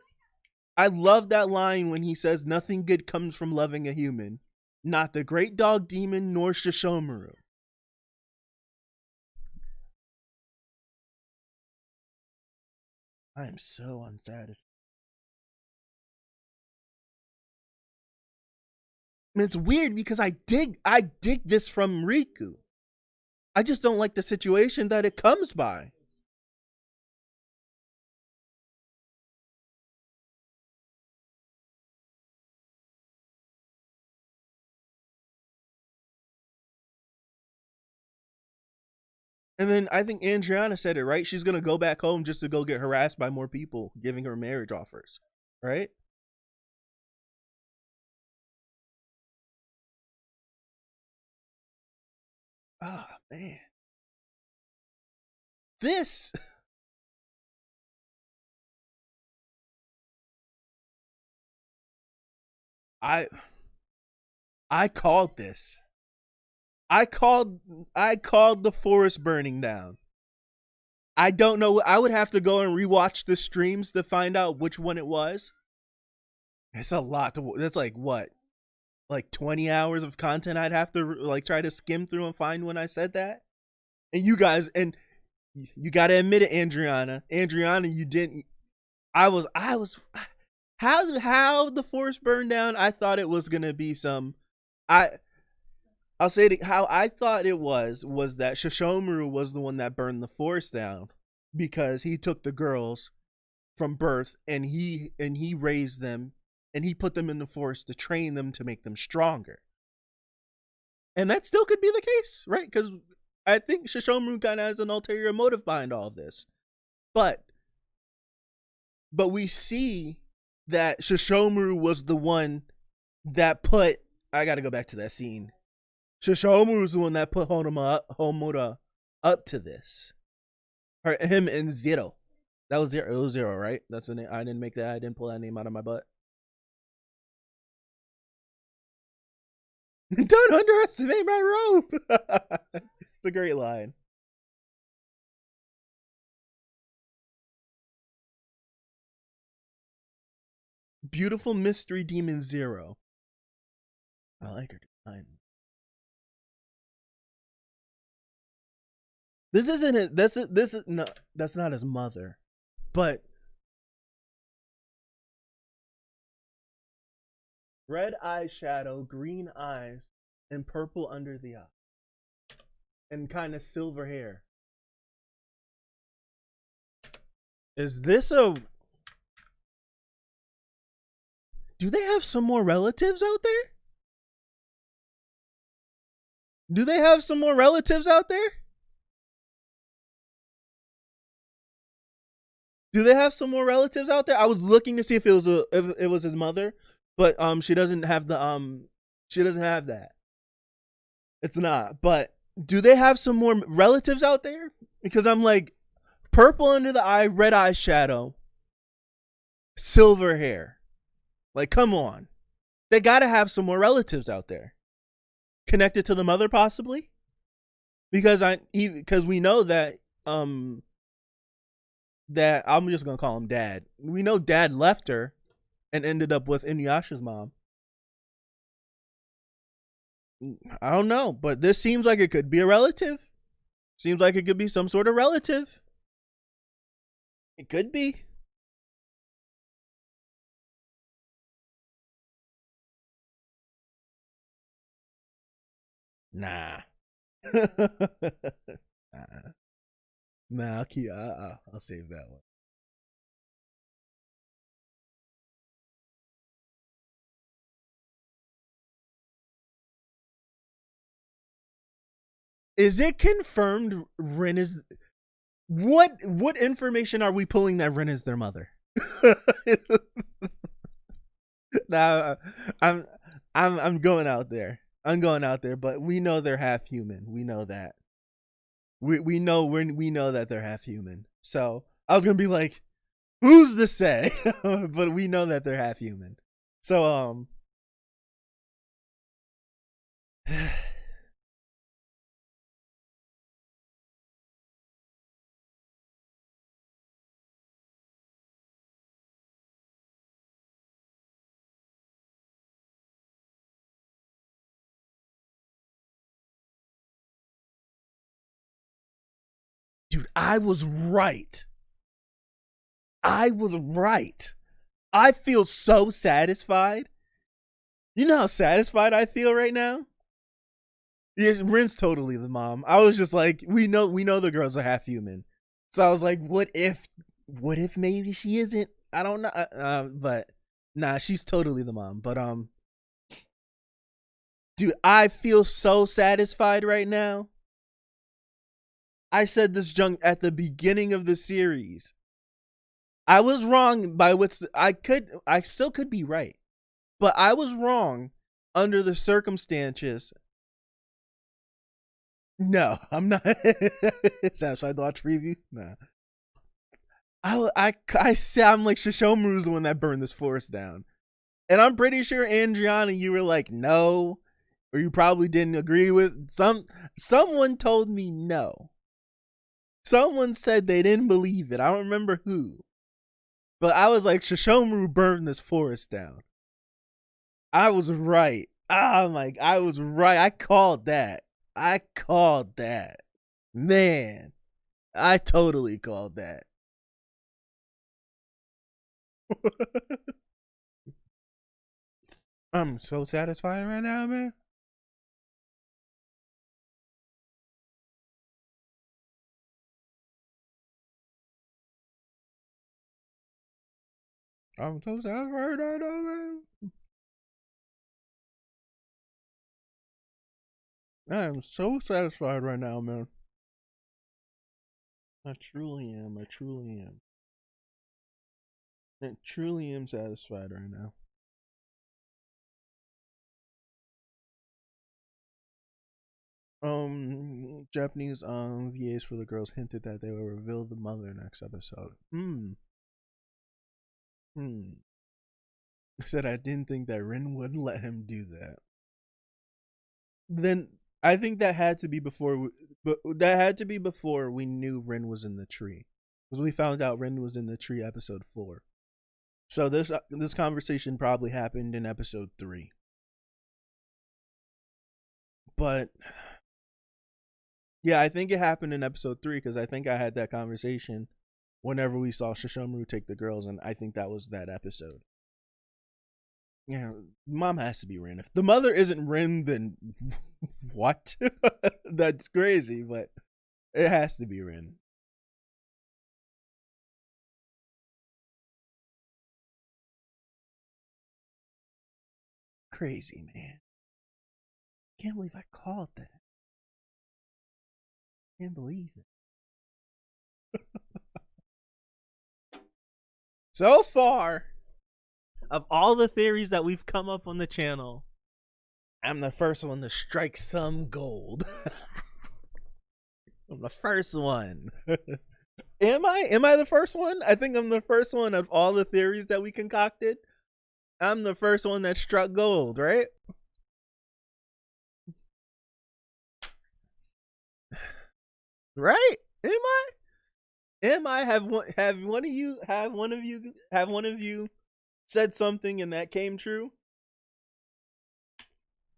I love that line when he says nothing good comes from loving a human. Not the great dog demon nor Shishomaru. I am so unsatisfied. It's weird because I dig this from Riku. I just don't like the situation that it comes by. And then I think Andriana said it, right? She's gonna go back home just to go get harassed by more people giving her marriage offers, right? Ah, man. This I called this. I called the forest burning down. I don't know. I would have to go and rewatch the streams to find out which one it was. It's a lot to. That's like what, like 20 hours of content. I'd have to like try to skim through and find when I said that. And you guys, and you got to admit it, Andriana, you didn't. I was. How the forest burned down? I thought it was gonna be some. I'll say it, how I thought it was that Shishomaru was the one that burned the forest down because he took the girls from birth and he raised them and he put them in the forest to train them to make them stronger. And that still could be the case, right? Because I think Shishomaru kind of has an ulterior motive behind all of this. But we see that Shishomaru was the one that put. I got to go back to that scene. Shishomaru was the one that put Homura up to this. Or him and Zero. That was Zero. It was Zero, right? That's the name. I didn't make that. I didn't pull that name out of my butt. Don't underestimate my rope. It's a great line. Beautiful mystery demon Zero. I like her design. This isn't it. This is no. That's not his mother, but red eyeshadow, green eyes, and purple under the eye, and kind of silver hair. Is this a? Do they have some more relatives out there? Do they have some more relatives out there? Do they have some more relatives out there? I was looking to see if it was his mother, but she doesn't have she doesn't have that. It's not. But do they have some more relatives out there? Because I'm like, purple under the eye, red eyeshadow, silver hair. Like, come on. They gotta have some more relatives out there. Connected to the mother, possibly? Because we know that that I'm just gonna call him Dad. We know Dad left her and ended up with Inuyasha's mom. I don't know, but this seems like it could be a relative. Seems like it could be some sort of relative. It could be. Nah. Nah. Nah, I'll save that one. Is it confirmed Rin is what information are we pulling that Rin is their mother? Nah, I'm I'm going out there. I'm going out there, but we know they're half human. We know that. We know we know that they're half human. So I was gonna be like, who's to say? But we know that they're half human. So dude, I was right. I was right. I feel so satisfied. You know how satisfied I feel right now? Yeah, Rin's totally the mom. I was just like, we know the girls are half human. So I was like, what if maybe she isn't? I don't know. But nah, she's totally the mom. But dude, I feel so satisfied right now. I said this junk at the beginning of the series. I was wrong by I still could be right. But I was wrong under the circumstances. No, I'm not. Satisfied to watch preview? Nah. I sound like Shishomaru's the one that burned this forest down. And I'm pretty sure, Andriana, you were like, no. Or you probably didn't agree with someone told me no. Someone said they didn't believe it. I don't remember who. But I was like, Shishomaru burned this forest down. I was right. I was right. I called that. Man, I totally called that. I'm so satisfied right now, man. I'm so satisfied right now, man. I am so satisfied right now, man. I truly am. I truly am. I truly am satisfied right now. Japanese VAs for the girls hinted that they will reveal the mother next episode. I said I didn't think that Rin would let him do that. Then I think that had to be before we knew Rin was in the tree, because we found out Rin was in the tree episode 4. So this conversation probably happened in episode 3. But yeah, I think it happened in episode 3, because I think I had that conversation whenever we saw Shishomaru take the girls, and I think that was that episode. Yeah, mom has to be Rin. If the mother isn't Rin, then what? That's crazy, but it has to be Rin. Crazy, man. Can't believe I called that. Can't believe it. So far, of all the theories that we've come up on the channel, I'm the first one to strike some gold. I'm the first one. Am I the first one? I think I'm the first one of all the theories that we concocted. I'm the first one that struck gold, right? Right? Am I have one of you said something and that came true?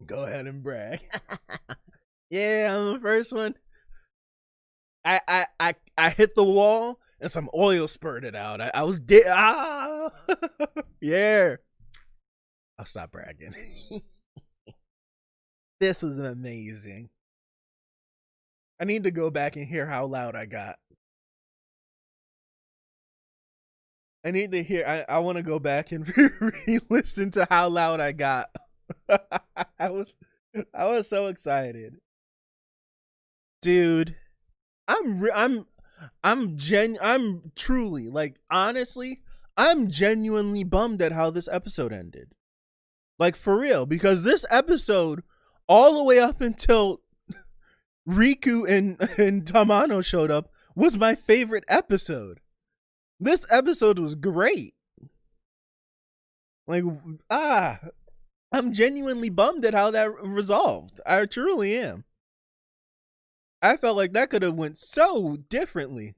Go ahead and brag. Yeah, I'm the first one. I hit the wall and some oil spurted out. I was dead. Yeah. I'll stop bragging. This was amazing. I need to go back and hear how loud I got. I need to hear. I want to go back and re-listen to how loud I got. I was so excited, dude. I'm truly, like, honestly, I'm genuinely bummed at how this episode ended. Like, for real, because this episode, all the way up until Riku and Tamano showed up, was my favorite episode. This episode was great. Like, I'm genuinely bummed at how that resolved. I truly am. I felt like that could have went so differently.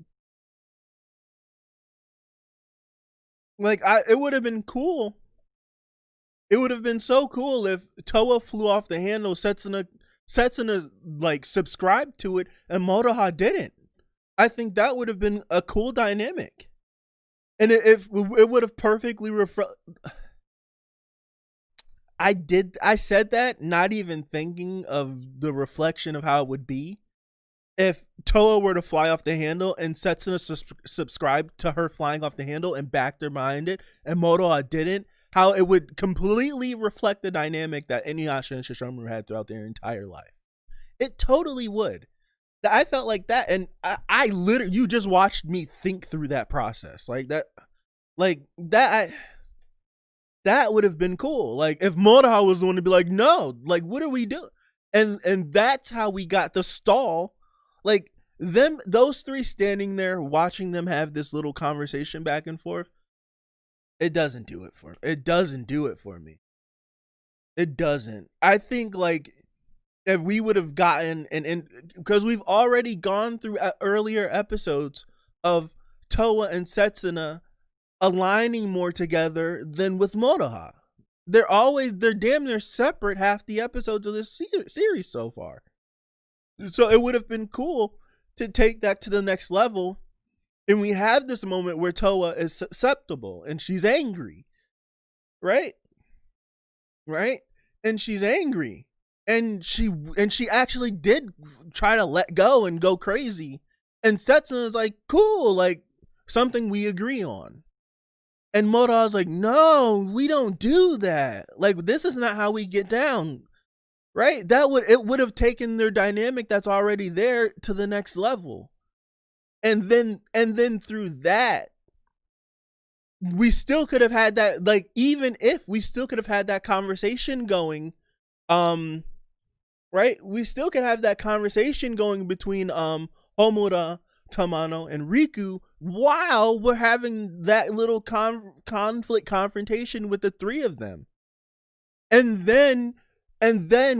Like, it would have been cool. It would have been so cool if Toa flew off the handle, Setsuna like subscribed to it, and Motoha didn't. I think that would have been a cool dynamic. And it would have perfectly I said that not even thinking of the reflection of how it would be if Toa were to fly off the handle and Setsuna subscribed to her flying off the handle and backed her behind it, and Motoha didn't, how it would completely reflect the dynamic that Inuyasha and Sesshomaru had throughout their entire life. It totally would. I felt like that, and I literally, you just watched me think through that process. That would have been cool. Like, if Motoha was the one to be like, no, like, what are we doing? And that's how we got the stall. Like, those three standing there watching them have this little conversation back and forth. It doesn't do it for me. It doesn't do it for me. It doesn't. I think, like, if we would have gotten because we've already gone through earlier episodes of Toa and Setsuna aligning more together than with Motoha. They're damn near separate half the episodes of this series so far. So it would have been cool to take that to the next level. And we have this moment where Toa is susceptible and she's angry. Right? And she's angry. And she actually did try to let go and go crazy. And Setsuna's like, cool, like, something we agree on. And Motoha's like, no, we don't do that. Like, this is not how we get down. Right? It would have taken their dynamic that's already there to the next level. And then through that, we still could have had that, like, even if we still could have had that conversation going, right? We still could have that conversation going between Homura, Tamano, and Riku while we're having that little confrontation with the three of them. And then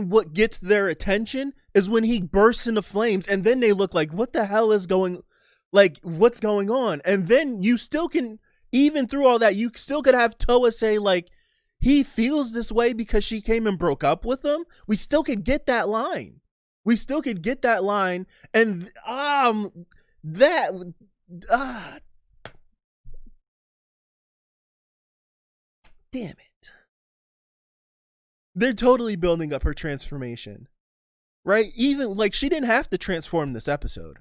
what gets their attention is when he bursts into flames, and then they look like, what the hell is what's going on? And then you still can, even through all that, you still could have Toa say, like, he feels this way because she came and broke up with him. We still could get that line. And damn it. They're totally building up her transformation. Right? Even, like, she didn't have to transform this episode.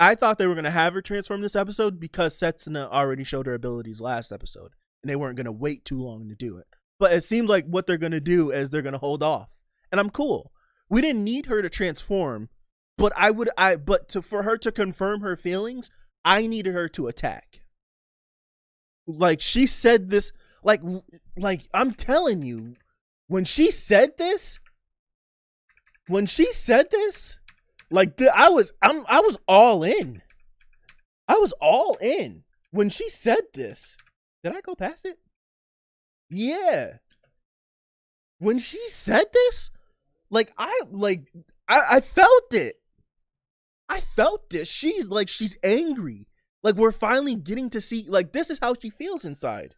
I thought they were going to have her transform this episode because Setsuna already showed her abilities last episode, and they weren't going to wait too long to do it. But it seems like what they're going to do is they're going to hold off. And I'm cool. We didn't need her to transform, but for her to confirm her feelings, I needed her to attack. Like, she said this, like I'm telling you, when she said this, like, I was all in. I was all in when she said this. Did I go past it? Yeah. When she said this, like, I felt it. I felt this. She's angry. Like, we're finally getting to see, like, this is how she feels inside.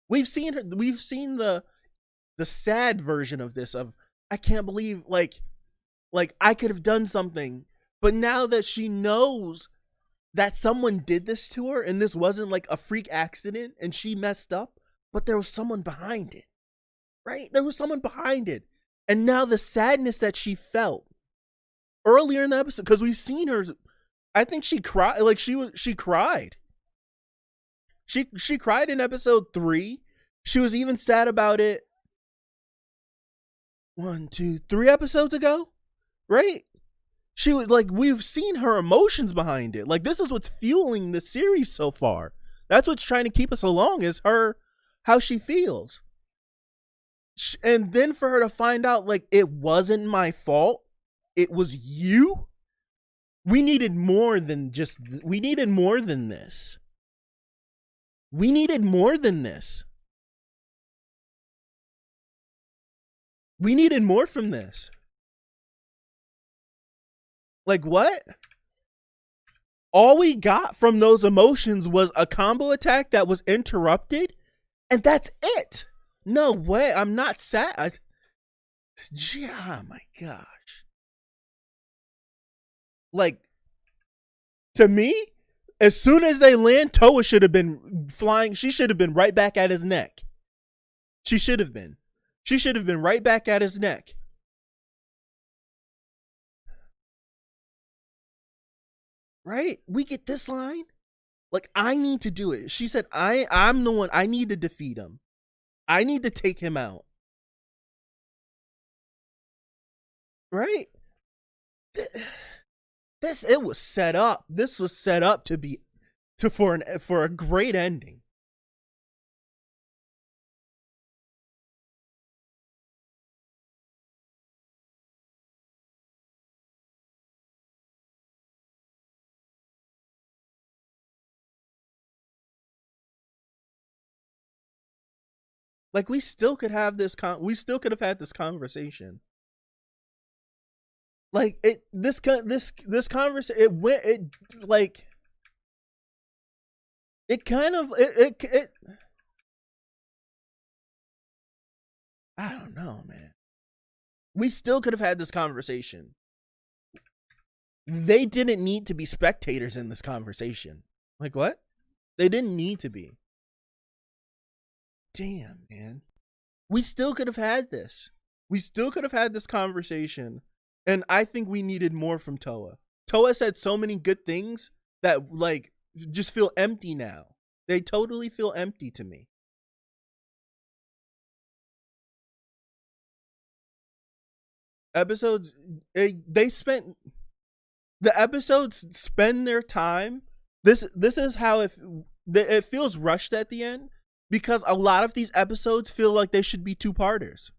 We've seen the sad version of this, of, I can't believe, like I could have done something. But now that she knows that someone did this to her, and this wasn't like a freak accident and she messed up, but there was someone behind it. Right? There was someone behind it. And now the sadness that she felt earlier in the episode, because we've seen her, I think she cried. Like she cried. She cried in episode 3. She was even sad about it 1, 2, 3 episodes ago, right? She was like, we've seen her emotions behind it. Like, this is what's fueling the series so far. That's what's trying to keep us along, is her, how she feels. And then for her to find out, like, it wasn't my fault, it was you. We needed more than just, we needed more than this. We needed more than this. We needed more from this. Like, what? All we got from those emotions was a combo attack that was interrupted, and that's it. No way. I'm not sad. Oh my gosh. Like, to me, as soon as they land, Toa should have been flying. She should have been right back at his neck. She should have been. She should have been right back at his neck. Right? We get this line. Like, I need to do it. She said, I'm the one. I need to defeat him. I need to take him out. Right? It was set up. This was set up to be for a great ending. Like, we still could have this we still could have had this conversation. Like, this conversation, I don't know, man. We still could have had this conversation. They didn't need to be spectators in this conversation. Like, what? They didn't need to be. Damn, man. We still could have had this. We still could have had this conversation. And I think we needed more from Toa. Toa said so many good things that, like, just feel empty now. They totally feel empty to me. Episodes, the episodes spend their time. This is how it feels rushed at the end, because a lot of these episodes feel like they should be 2-parters.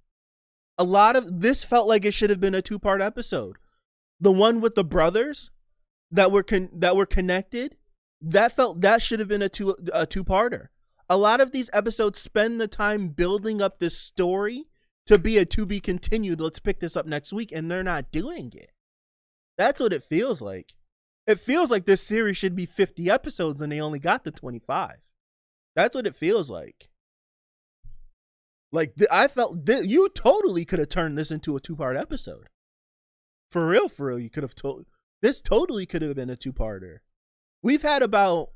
A lot of this felt like it should have been a 2-part episode. The one with the brothers that were connected, that should have been a two-parter. A lot of these episodes spend the time building up this story to be a to be continued. Let's pick this up next week, and they're not doing it. That's what it feels like. It feels like this series should be 50 episodes and they only got the 25. That's what it feels like. Like, I felt you totally could have turned this into a 2-part episode. For real, you could have this totally could have been a 2-parter. We've had about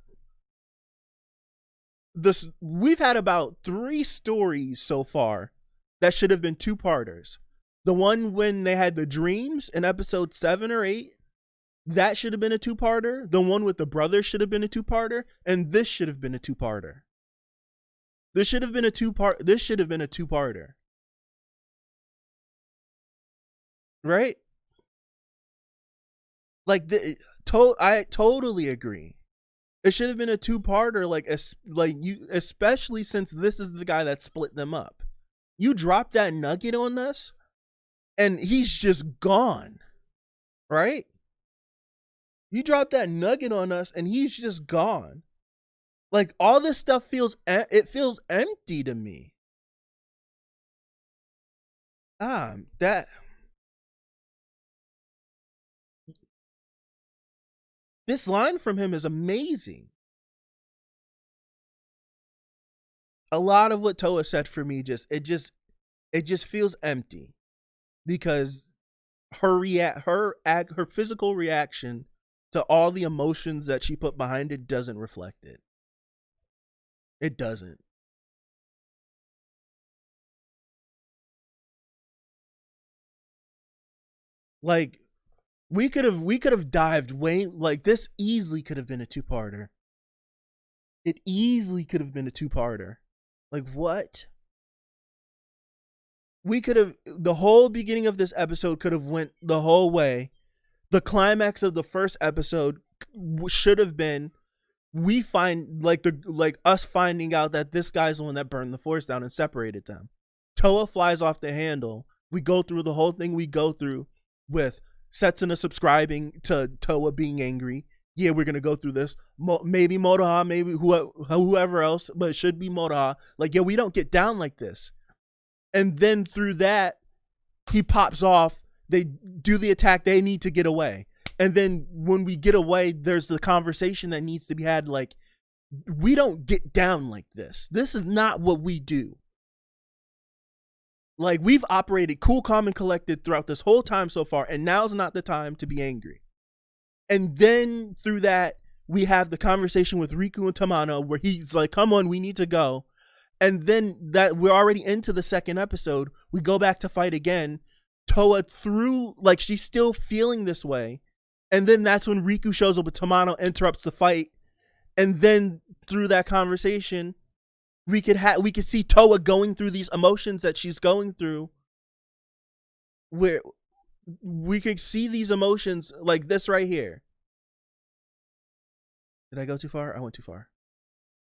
3 stories so far that should have been 2-parters. The one when they had the dreams in episode 7 or 8, that should have been a 2-parter. The one with the brothers should have been a 2-parter, and this should have been a 2-parter. This should have been a 2-parter. Right? Like, I totally agree. It should have been a 2-parter, especially since this is the guy that split them up. You drop that nugget on us, and he's just gone. Right? You drop that nugget on us, and he's just gone. Like, all this stuff feels empty to me. This line from him is amazing. A lot of what Toa said for me it just feels empty, because her physical reaction to all the emotions that she put behind it doesn't reflect it. It doesn't. Like we could have dived way, like this easily could have been a two-parter. It easily could have been a two-parter. Like what? We could have, the whole beginning of this episode could have went the whole way. The climax of the first episode should have been we find like us finding out that this guy's the one that burned the force down and separated them. Toa flies off the handle. We go through the whole thing we go through with Setsuna subscribing to Toa being angry. Yeah, we're gonna go through this. Maybe Motoha, maybe whoever else, but it should be Motoha. Like, yeah, we don't get down like this. And then through that, he pops off. They do the attack. They need to get away. And then when we get away, there's the conversation that needs to be had. Like, we don't get down like this. This is not what we do. Like, we've operated cool, calm, and collected throughout this whole time so far, and now's not the time to be angry. And then through that, we have the conversation with Riku and Tamano where he's like, come on, we need to go. And then that we're already into the second episode. We go back to fight again. Toa through, like, she's still feeling this way. And then that's when Riku shows up with Tamano, interrupts the fight. And then through that conversation, we could see Toa going through these emotions that she's going through, where we could see these emotions like this right here. Did I go too far? I went too far.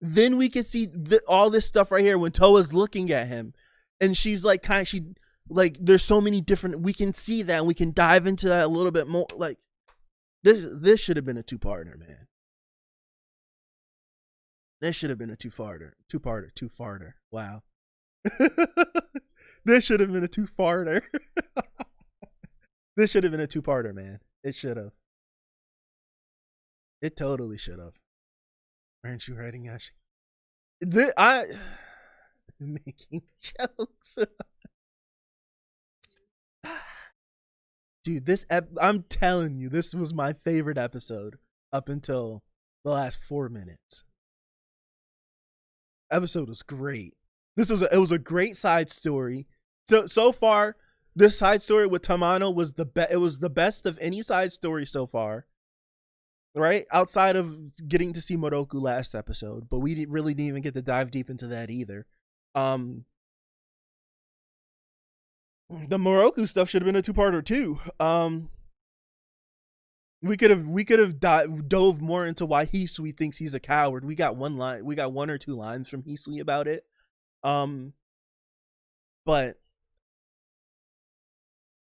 Then we could see all this stuff right here when Toa's looking at him, and she's like, there's so many different. We can see that, and we can dive into that a little bit more. Like, this should have been a two-parter, man. This should have been a two-parter. Wow. This should have been a two-parter. This should have been a two-parter, man. It should have. It totally should have. Aren't you writing, Yashi? I'm making jokes. Dude, I'm telling you, this was my favorite episode up until the last 4 minutes. Episode was great. It was a great side story. So far, this side story with Tamano was the best of any side story so far. Right? Outside of getting to see Moroku last episode, but we didn't even get to dive deep into that either. The Moroku stuff should have been a two-parter too. We could have dove more into why Hisui thinks he's a coward. We got one or two lines from Hisui about it. But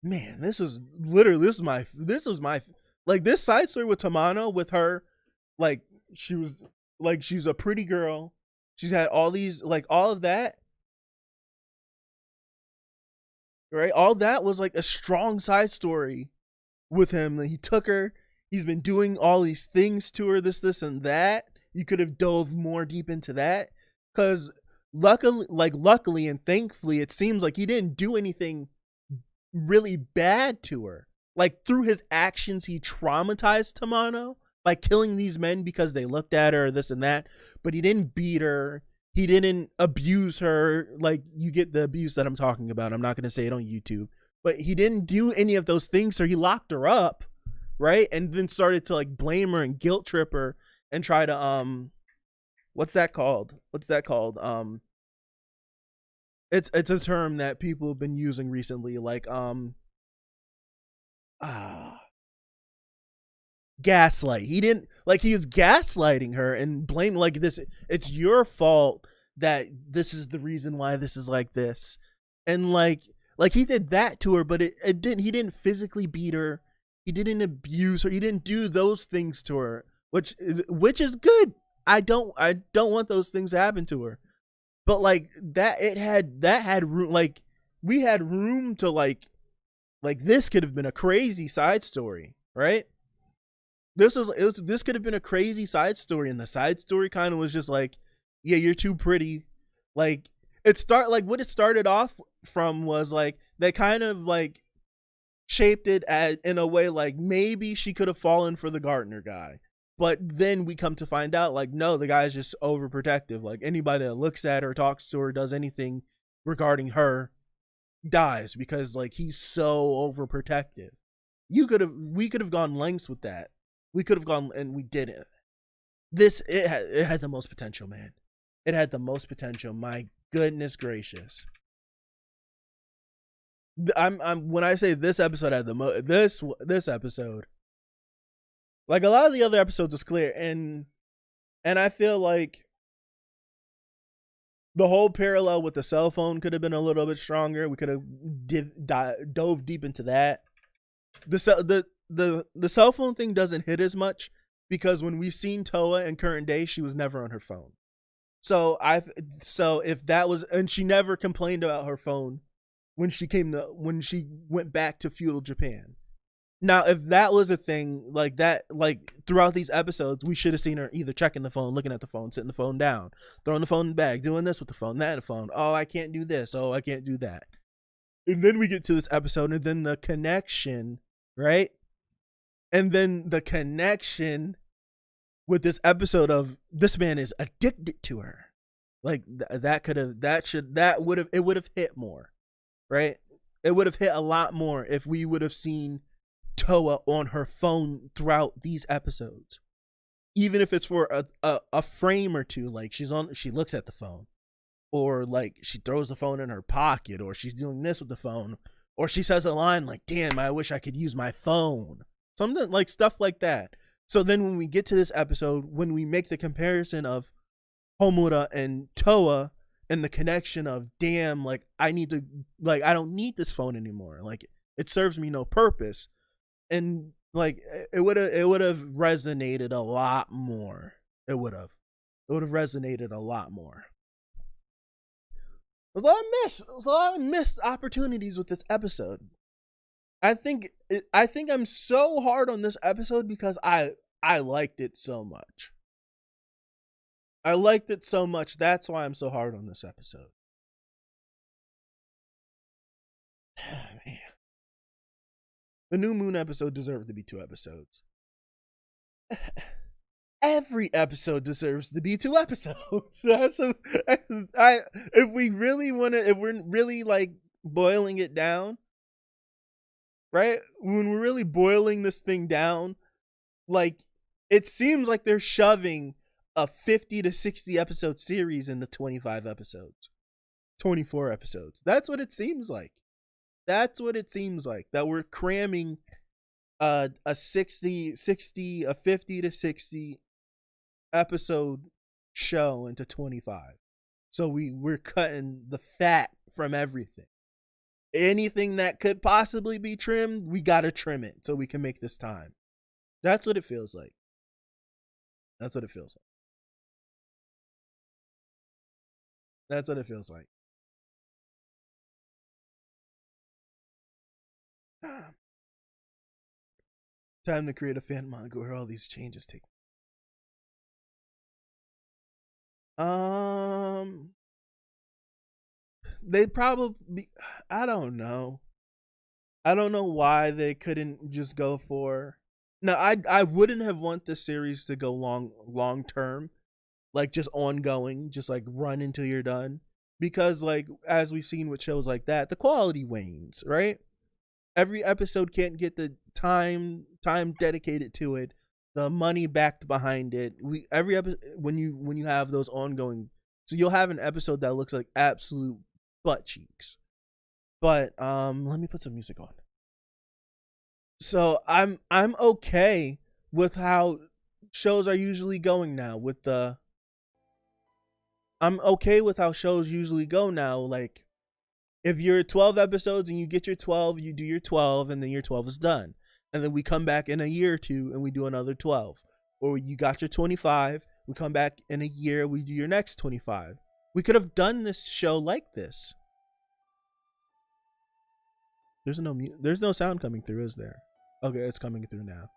man, this was my like, this side story with Tamano, with her, like, she's a pretty girl. She's had all these, like, all of that. Right? All that was like a strong side story with him. He took her. He's been doing all these things to her, this, and that. You could have dove more deep into that. Because luckily and thankfully, it seems like he didn't do anything really bad to her. Like, through his actions, he traumatized Tamano by killing these men because they looked at her, this and that. But he didn't beat her. He didn't abuse her. Like, you get the abuse that I'm talking about. I'm not going to say it on YouTube. But he didn't do any of those things, so he locked her up, right? And then started to, like, blame her and guilt trip her and try to, what's that called? It's a term that people have been using recently, like, gaslight. He is gaslighting her and blaming, like, this, it's your fault that this is the reason why this is like this. And like he did that to her, but he didn't physically beat her. He didn't abuse her. He didn't do those things to her, which is good. I don't want those things to happen to her. But like that had room, like we had room to like this could have been a crazy side story, right? This could have been a crazy side story, and the side story kind of was just like, yeah, you're too pretty. Like what it started off from was like they kind of like shaped it in a way like maybe she could have fallen for the gardener guy. But then we come to find out, like, no, the guy's just overprotective. Like, anybody that looks at her, talks to her, does anything regarding her dies because, like, he's so overprotective. We could have gone lengths with that. We could have gone, and we didn't. It had the most potential, man. It had the most potential. My goodness gracious. I'm when I say this episode had the this episode, like a lot of the other episodes was clear, and I feel like the whole parallel with the cell phone could have been a little bit stronger. We could have dove deep into that. The cell phone thing doesn't hit as much because when we seen Toa in current day, she was never on her phone. So if that was, and she never complained about her phone when she went back to feudal Japan. Now, if that was a thing like that, like throughout these episodes, we should have seen her either checking the phone, looking at the phone, sitting the phone down, throwing the phone in the bag, doing this with the phone, that the phone. Oh, I can't do this. Oh, I can't do that. And then we get to this episode, and then the connection, right? And then the connection with this episode of this man is addicted to her. Like it would have hit more, right? It would have hit a lot more if we would have seen Toa on her phone throughout these episodes, even if it's for a frame or two. Like she looks at the phone, or like she throws the phone in her pocket, or she's doing this with the phone, or she says a line like, "Damn, I wish I could use my phone." Something like stuff like that. So then when we get to this episode, when we make the comparison of Homura and Toa and the connection of, damn, like I don't need this phone anymore. Like it serves me no purpose. And like it would have resonated a lot more. It would have resonated a lot more. There's a lot of missed opportunities with this episode. I think I'm so hard on this episode because I liked it so much. I liked it so much. That's why I'm so hard on this episode. Man. The New Moon episode deserved to be 2 episodes. Every episode deserves to be 2 episodes. If we're really like boiling it down, right? When we're really boiling this thing down, like it seems like they're shoving a 50 to 60 episode series into 25 episodes, 24 episodes. That's what it seems like. That we're cramming a 50 to 60 episode show into 25. So we're cutting the fat from everything. Anything that could possibly be trimmed, we got to trim it so we can make this time. That's what it feels like. That's what it feels like. Time to create a fan manga where all these changes take. They probably, I don't know why they couldn't just go for. No, I wouldn't have want this series to go long term, like just ongoing, just like run until you're done, because like as we've seen with shows like that, the quality wanes, right? Every episode can't get the time dedicated to it, the money backed behind it. Every episode, when you have those ongoing, so you'll have an episode that looks like absolute butt cheeks. But let me put some music on. So I'm okay with how shows are usually going now. I'm okay with how shows usually go now. Like, if you're 12 episodes and you get your 12, you do your 12, and then your 12 is done. And then we come back in a year or two and we do another 12. Or you got your 25, we come back in a year, we do your next 25. We could have done this show like this. There's no sound coming through, is there? Okay, it's coming through now.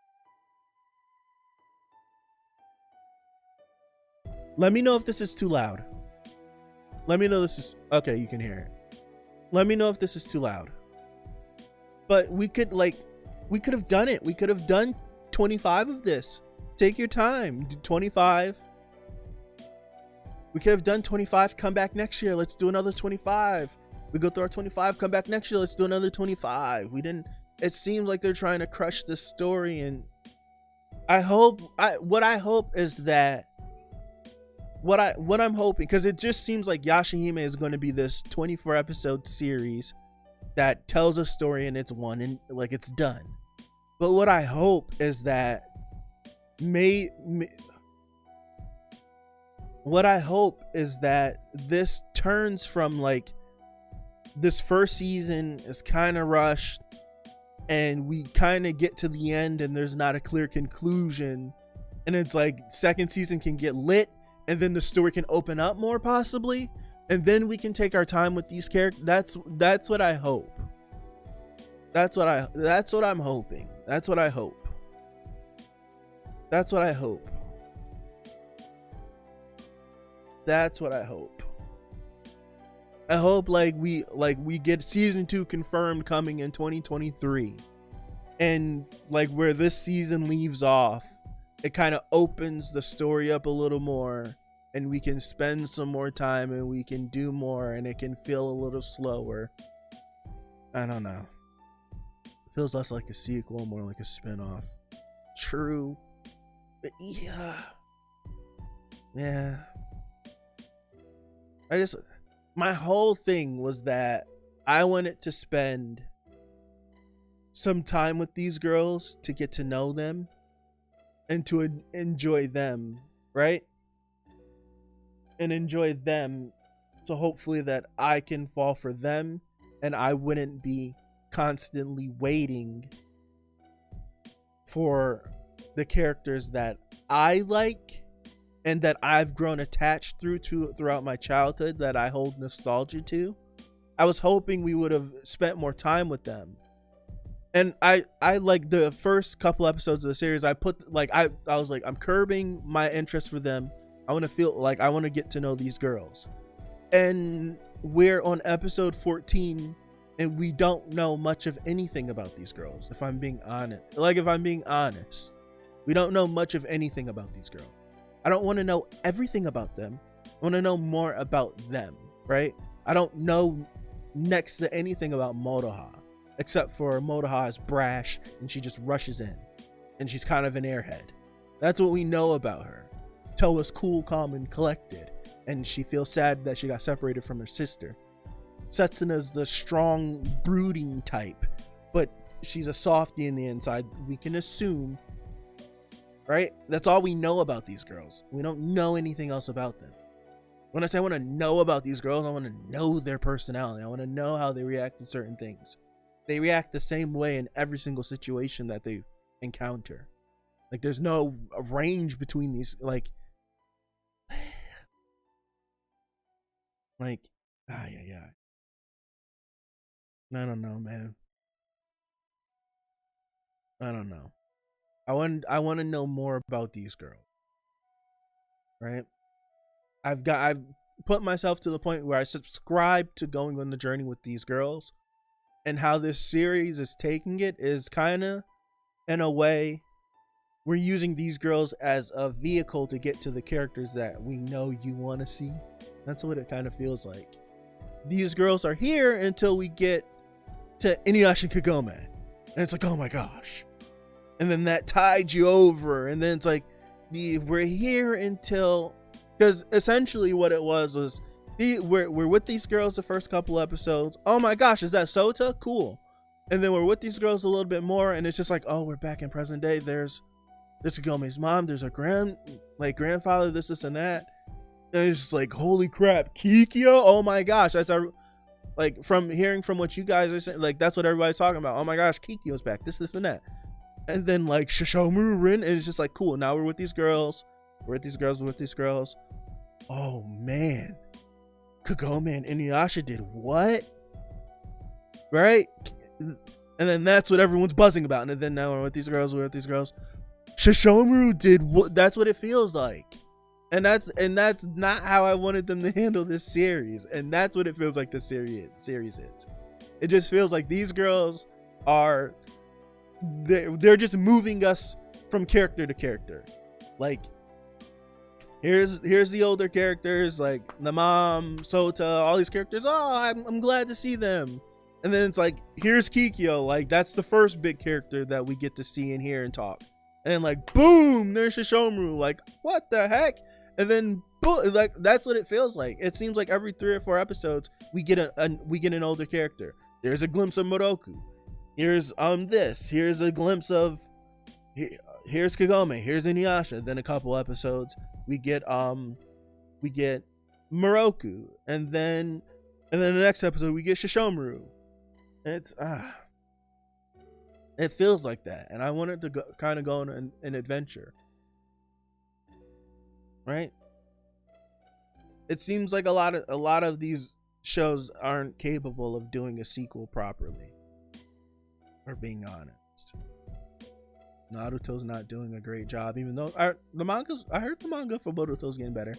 Let me know if this is too loud. Let me know this is okay, you can hear it. Let me know if this is too loud. But we could have done it. We could have done 25 of this. Take your time. Do 25. We could have done 25, come back next year. Let's do another 25. We go through our 25, come back next year. Let's do another 25. We didn't it seems like they're trying to crush the story, and what I'm hoping, because it just seems like Yashahime is going to be this 24 episode series that tells a story and it's one and like it's done. But what I hope is that what I hope is that this turns from like this first season is kind of rushed and we kind of get to the end and there's not a clear conclusion, and it's like second season can get lit and then the story can open up more possibly, and then we can take our time with these characters. That's what I hope. That's what I'm hoping. That's what I hope. That's what I hope. That's what I hope. I hope like we get season 2 confirmed coming in 2023, and like where this season leaves off, it kind of opens the story up a little more and we can spend some more time and we can do more and it can feel a little slower. I don't know. It feels less like a sequel, more like a spin-off. True. But yeah. My whole thing was that I wanted to spend some time with these girls to get to know them and to enjoy them, right? And enjoy them, so hopefully that I can fall for them and I wouldn't be constantly waiting for the characters that I like and that I've grown attached throughout my childhood, that I hold nostalgia to. I was hoping we would have spent more time with them. And I like the first couple episodes of the series, I was like, I'm curbing my interest for them. I want to feel like I want to get to know these girls. And we're on episode 14 and we don't know much of anything about these girls, if I'm being honest. We don't know much of anything about these girls. I don't want to know everything about them. I want to know more about them, right? I don't know next to anything about Motoha, except for Motoha is brash and she just rushes in and she's kind of an airhead. That's what we know about her. Toa's cool, calm, and collected, and she feels sad that she got separated from her sister. Setsuna's the strong, brooding type, but she's a softie in the inside, we can assume, right? That's all we know about these girls. We don't know anything else about them. When I say I want to know about these girls, I want to know their personality. I want to know how they react to certain things. They react the same way in every single situation that they encounter. Like, there's no range between these, yeah. I don't know, man. I don't know. I want to know more about these girls, right? I've put myself to the point where I subscribe to going on the journey with these girls, and how this series is taking it is kind of, in a way, we're using these girls as a vehicle to get to the characters that we know you want to see. That's what it kind of feels like. These girls are here until we get to Inuyasha and Kagome, and it's like, oh my gosh. And then that tied you over, and then it's like, we're here until, because essentially what it was we're with these girls the first couple episodes. Oh my gosh, is that Sota? Cool. And then we're with these girls a little bit more, and it's just like, oh, we're back in present day. There's Kagome's mom, there's her grandfather, this and that. And it's just like, holy crap, Kikyo? Oh my gosh, that's like, from hearing from what you guys are saying, like, that's what everybody's talking about. Oh my gosh, Kikyo's back, this and that. And then like Shishomaru Rin, and it's just like, cool, now we're with these girls. We're with these girls. Oh man, Kagome and Inuyasha did what? Right? And then that's what everyone's buzzing about. And then now we're with these girls. Shishomaru did what? That's what it feels like. And that's not how I wanted them to handle this series. And that's what it feels like this series is. It just feels like these girls are, they're just moving us from character to character. Like, here's the older characters, like the mom, Sota, all these characters. Oh, I'm glad to see them. And then it's like, here's Kikyo. Like, that's the first big character that we get to see and hear and talk. And then, like, boom, there's Shishomaru. Like, what the heck? And then, boom, like, that's what it feels like. It seems like every 3 or 4 episodes, we get an older character. There's a glimpse of Moroku. Here's this. Here's a glimpse of. Here's Kagome. Here's Inuyasha. Then a couple episodes, we get Moroku, and then the next episode we get Shishomaru. It's it feels like that, and I wanted to kind of go on an adventure, right? It seems like a lot of these shows aren't capable of doing a sequel properly, or being honest. Naruto's not doing a great job, even though I heard the manga for Boruto's getting better,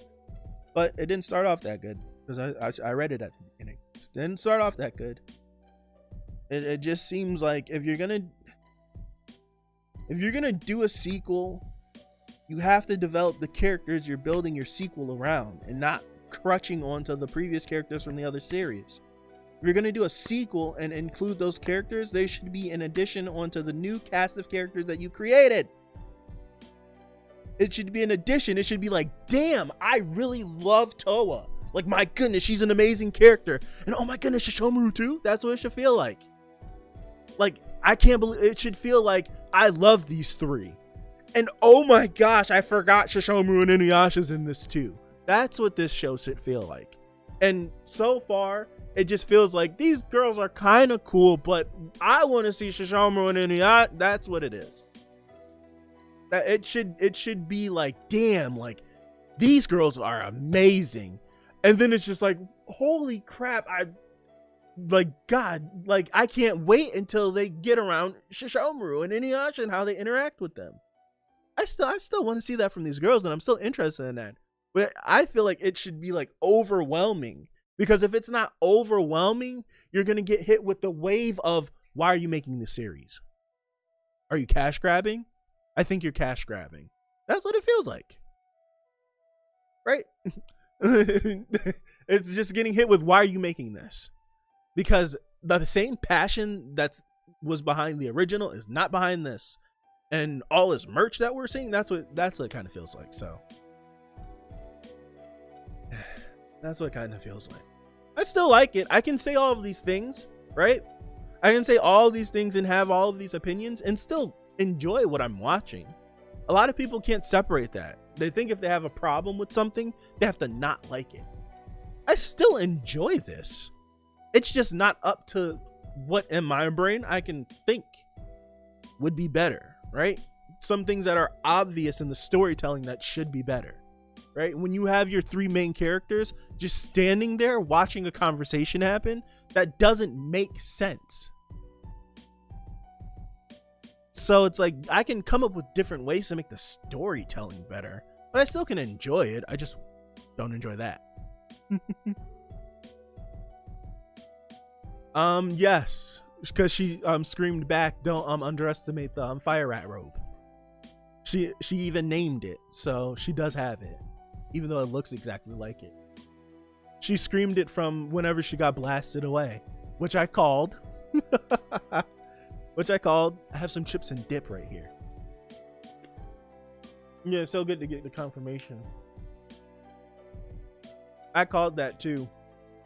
but it didn't start off that good because I read it at the beginning. It didn't start off that good. It just seems like if you're gonna do a sequel, you have to develop the characters you're building your sequel around and not crutching onto the previous characters from the other series. If you're gonna do a sequel and include those characters, they should be in addition onto the new cast of characters that you created. It should be an addition. It should be like, damn, I really love Toa. Like, my goodness, she's an amazing character. And oh my goodness, Shishomaru too? That's what it should feel like. Like, I can't believe it. Should feel like I love these 3. And oh my gosh, I forgot Shishomaru and Inuyasha's in this too. That's what this show should feel like. And so far, it just feels like these girls are kind of cool, but I want to see Shishomaru and Inuyasha. That's what it is. That it should be like, damn, like these girls are amazing. And then it's just like, holy crap, God, like I can't wait until they get around Shishomaru and Inuyasha and how they interact with them. I still want to see that from these girls, and I'm still interested in that. But I feel like it should be like overwhelming, because if it's not overwhelming, you're gonna get hit with the wave of, why are you making this series? Are you cash grabbing? I think you're cash grabbing. That's what it feels like, right? It's just getting hit with, why are you making this? Because the same passion that was behind the original is not behind this, and all this merch that we're seeing, that's what it kind of feels like. So that's what it kind of feels like. I still like it. I can say all of these things, right? I can say all these things and have all of these opinions and still enjoy what I'm watching. A lot of people can't separate that. They think if they have a problem with something, they have to not like it. I still enjoy this. It's just not up to what in my brain I can think would be better, right? Some things that are obvious in the storytelling that should be better, right? When you have your 3 main characters just standing there watching a conversation happen, that doesn't make sense. So it's like, I can come up with different ways to make the storytelling better, but I still can enjoy it. I just don't enjoy that. Yes, because she screamed back, don't underestimate the fire rat robe. She even named it, so she does have it, even though it looks exactly like it. She screamed it from whenever she got blasted away, which I called. I have some chips and dip right here. Yeah, it's so good to get the confirmation. I called that too.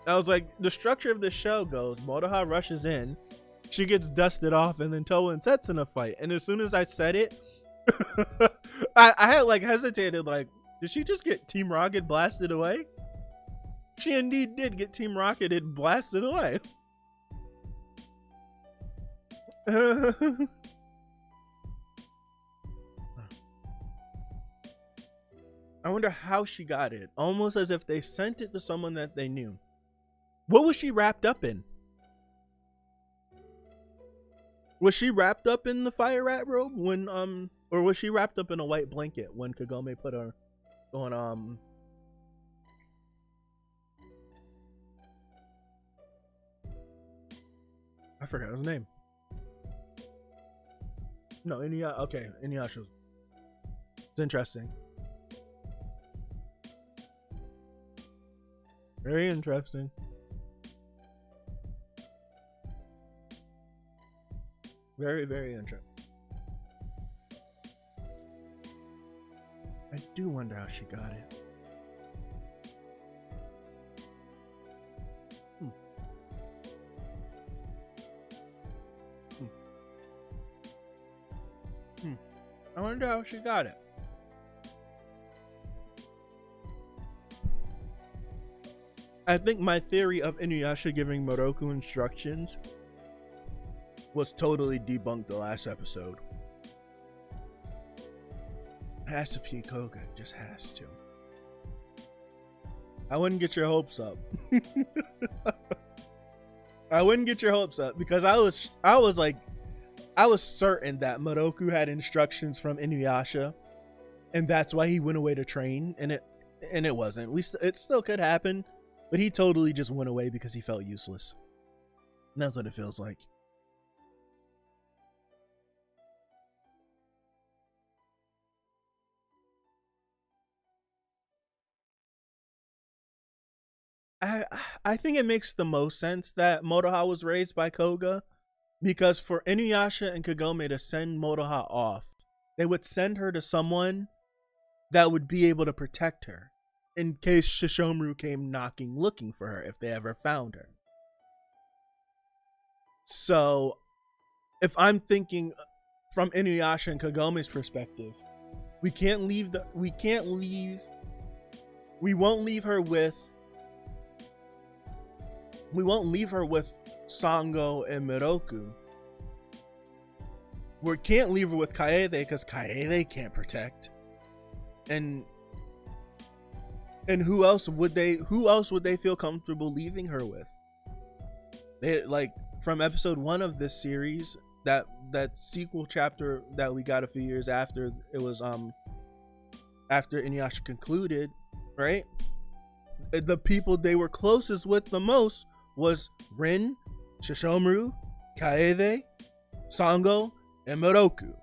I was like, the structure of the show goes, Motoha rushes in, she gets dusted off, and then Toa and Set's in a fight. And as soon as I said it, I had like hesitated, like, did she just get Team Rocket blasted away? She indeed did get Team Rocketed blasted away. I wonder how she got it. Almost as if they sent it to someone that they knew. What was she wrapped up in? Was she wrapped up in the fire rat robe when or was she wrapped up in a white blanket when Kagome put her on I forgot his name. No, Inuyasha. It's interesting. Very interesting. Very, very interesting. I do wonder how she got it. I wonder how she got it. I think my theory of Inuyasha giving Moroku instructions was totally debunked the last episode. It has to be Koga, it just has to. I wouldn't get your hopes up. I wouldn't get your hopes up because I was certain that Moroku had instructions from Inuyasha, and that's why he went away to train. And it wasn't. It still could happen, but he totally just went away because he felt useless. And that's what it feels like. I think it makes the most sense that Motoha was raised by Koga, because for Inuyasha and Kagome to send Motoha off, they would send her to someone that would be able to protect her in case Shishomaru came knocking looking for her, if they ever found her. So if I'm thinking from Inuyasha and Kagome's perspective, we won't leave her with Sango and Miroku. We can't leave her with Kaede because Kaede can't protect. And who else would they feel comfortable leaving her with? They, like, from episode 1 of this series, that sequel chapter that we got a few years after it was after Inuyasha concluded, right? The people they were closest with the most was Rin, Shishomaru, Kaede, Sango, and Miroku.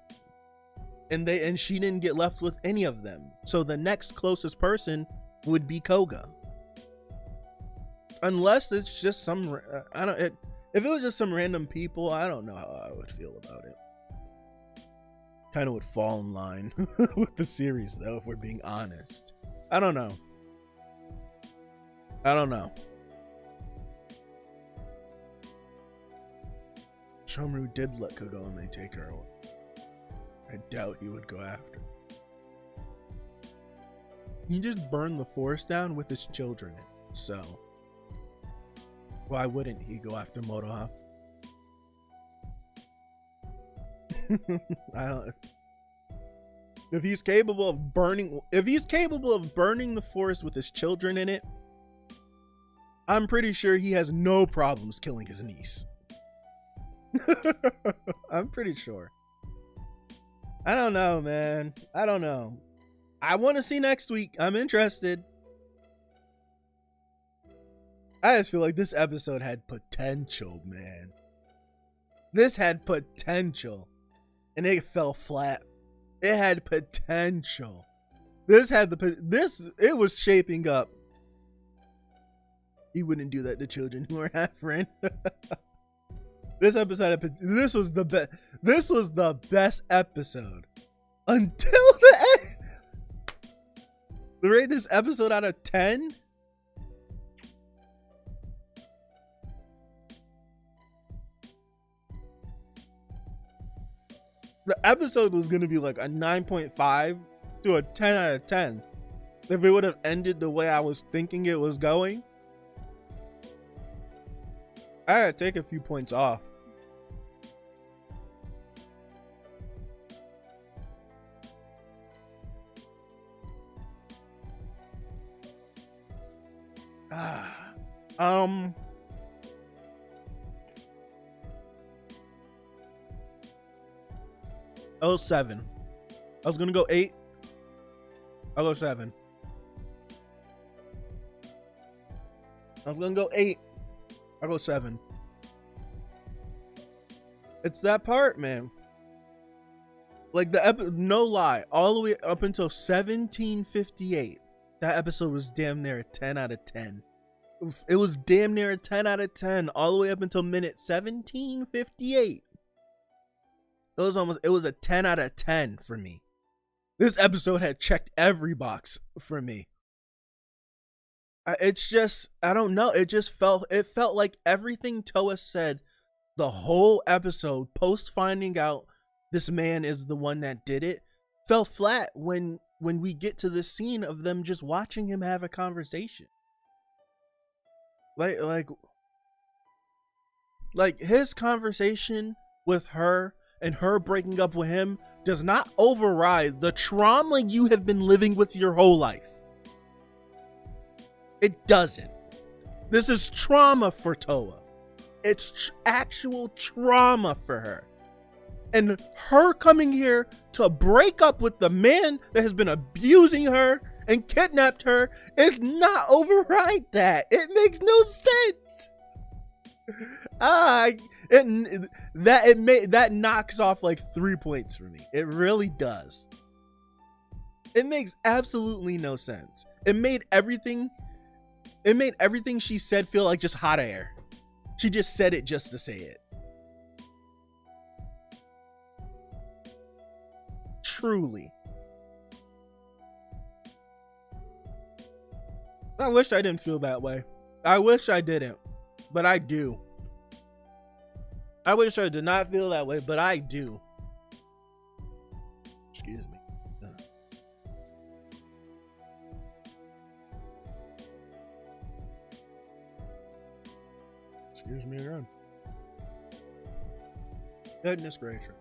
And she didn't get left with any of them. So the next closest person would be Koga. Unless it's just some if it was just some random people, I don't know how I would feel about it. Kind of would fall in line with the series though, if we're being honest. I don't know. Shomaru did let Kagome take her away. I doubt he would go after. He just burned the forest down with his children in it, so why wouldn't he go after Motoha? I don't. If he's capable of burning the forest with his children in it, I'm pretty sure he has no problems killing his niece. I'm pretty sure. I don't know, man. I don't know. I want to see next week. I'm interested. I just feel like this episode had potential, man. This had potential. And it fell flat. It had potential. It was shaping up. He wouldn't do that to children who are half friend. This episode, this was the best. This was the best episode until the end. Rate this episode out of 10. The episode was gonna be like a 9.5 to a 10 out of 10 if it would have ended the way I was thinking it was going. I had to take a few points off. Oh, 7. I was gonna go 8. I'll go 7. I was gonna go 8. I'll go 7. It's that part, man. Like no lie, all the way up until 1758, that episode was damn near a 10 out of 10. It was damn near a 10 out of 10 all the way up until minute 1758. It was a 10 out of 10 for me. This episode had checked every box for me. It's just, I don't know. It felt like everything Toa said the whole episode post finding out this man is the one that did it fell flat when we get to this scene of them just watching him have a conversation. Like his conversation with her and her breaking up with him does not override the trauma you have been living with your whole life. It doesn't. This is trauma for Toa. It's actual trauma for her. And her coming here to break up with the man that has been abusing her and kidnapped her is not override that. It makes no sense. That knocks off like 3 points for me. It really does. It makes absolutely no sense. It made everything she said feel like just hot air. She just said it just to say it. Truly. I wish I didn't feel that way. I wish I didn't, but I do. I wish I did not feel that way, but I do. Excuse me. Excuse me again. Goodness gracious.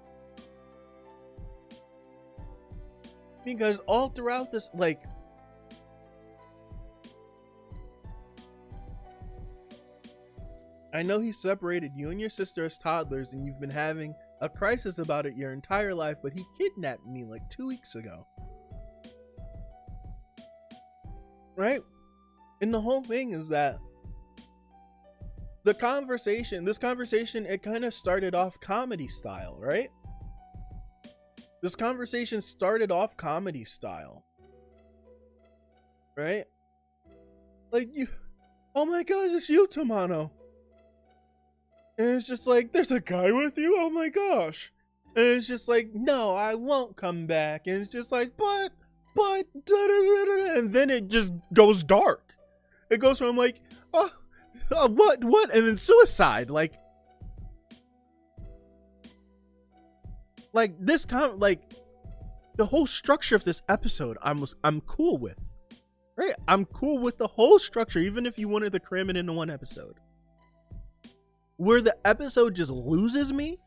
Because all throughout this, like, I know he separated you and your sister as toddlers and you've been having a crisis about it your entire life, but he kidnapped me like 2 weeks ago. Right? And the whole thing is that this conversation, it kind of started off comedy style, right? This conversation started off comedy style. Right? Like, oh my gosh, it's you, Tamano. And it's just like, there's a guy with you? Oh my gosh. And it's just like, no, I won't come back. And it's just like, but, and then it just goes dark. It goes from like, what? And then suicide. Like this like the whole structure of this episode, I'm cool with. Right? I'm cool with the whole structure, even if you wanted to cram it into one episode. Where the episode just loses me,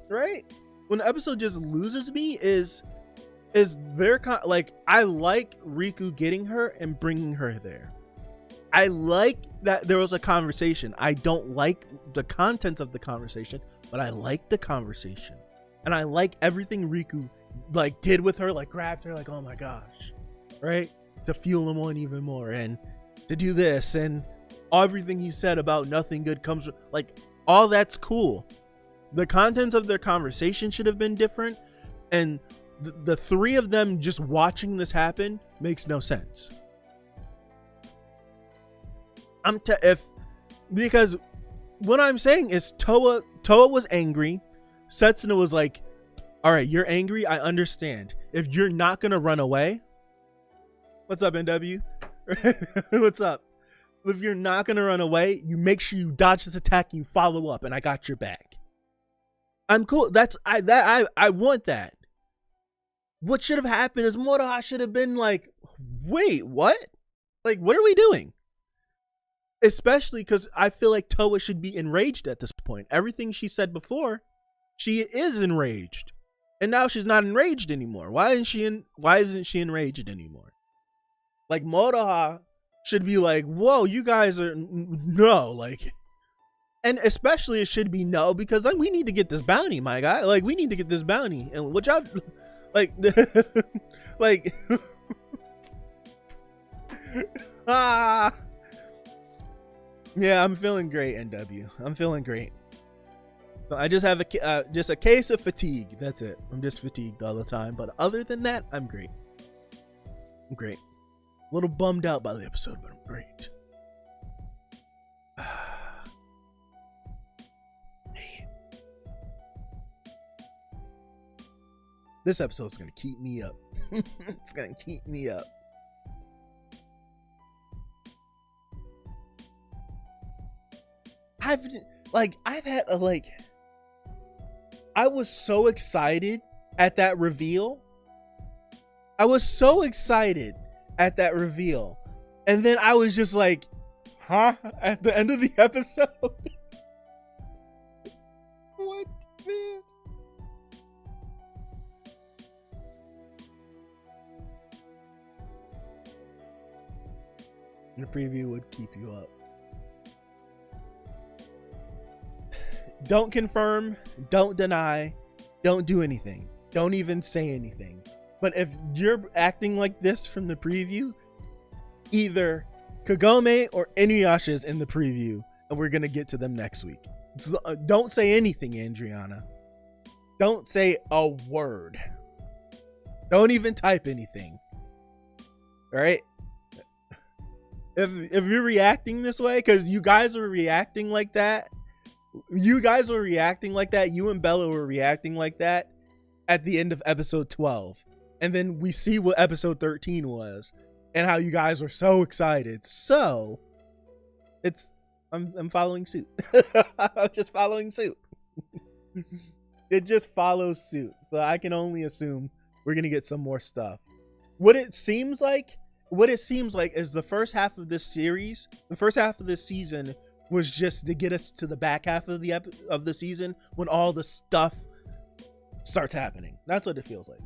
right? When the episode just loses me is their like, I like Riku getting her and bringing her there. I like that there was a conversation. I don't like the content of the conversation, but I like the conversation. And I like everything Riku like did with her, like grabbed her, like, oh my gosh, right? To fuel him on even more and to do this and everything he said about nothing good comes, like, all that's cool. The contents of their conversation should have been different, and the three of them just watching this happen makes no sense. Because what I'm saying is Toa was angry. Setsuna was like, all right, you're angry, I understand. If you're not gonna run away, what's up, NW? What's up? If you're not gonna run away, you make sure you dodge this attack and you follow up, and I got your back. I'm cool. I want that. What should have happened is Moroha should have been like, wait, what? Like, what are we doing? Especially because I feel like Toa should be enraged at this point. Everything she said before, she is enraged, and now she's not enraged anymore. Why isn't she enraged anymore? Like, Moroha should be like, whoa, you guys are no, like, and especially it should be no, because like, we need to get this bounty, my guy. Like, we need to get this bounty, and what y'all like, like, yeah, I'm feeling great, NW. I'm feeling great. I just have a case of fatigue. That's it. I'm just fatigued all the time, but other than that, I'm great. I'm great. A little bummed out by the episode, but I'm great. This episode's gonna keep me up. It's gonna keep me up. I've had a I was so excited at that reveal. I was so excited at that reveal. And then I was just like, huh? At the end of the episode? What, man? The preview would keep you up. Don't confirm, don't deny, don't do anything. Don't even say anything. But if you're acting like this from the preview, either Kagome or Inuyasha is in the preview, and we're gonna get to them next week. So, don't say anything, Adriana. Don't say a word. Don't even type anything. All right? If you're reacting this way, because you guys are reacting like that, you and Bella were reacting like that at the end of episode 12. And then we see what episode 13 was and how you guys were so excited. So I'm following suit. I'm just following suit. It just follows suit. So I can only assume we're going to get some more stuff. What it seems like is the first half of this series, the first half of this season was just to get us to the back half of the season when all the stuff starts happening. That's what it feels like.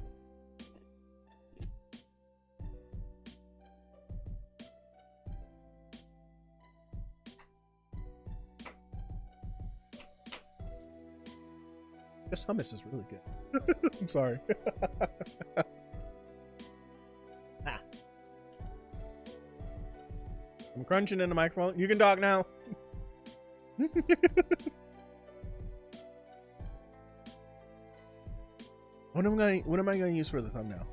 This hummus is really good. I'm sorry. I'm crunching in the microphone. You can talk now. What am I going to use for the thumbnail?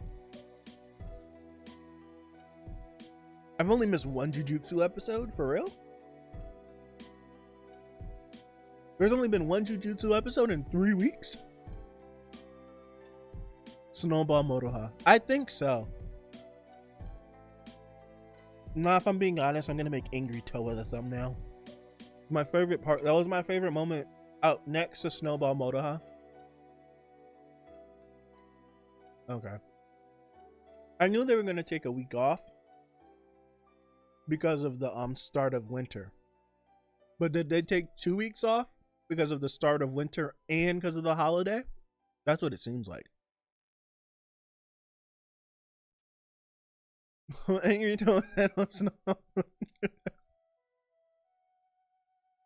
I've only missed one Jujutsu episode, for real? There's only been one Jujutsu episode in 3 weeks? Snowball Motoha. I think so. Nah, if I'm being honest, I'm gonna make Angry Toa the thumbnail. My favorite part, that was my favorite moment out next to Snowball Motoha. Okay. I knew they were gonna take a week off because of the start of winter. But did they take 2 weeks off because of the start of winter and because of the holiday? That's what it seems like. Angry Toa.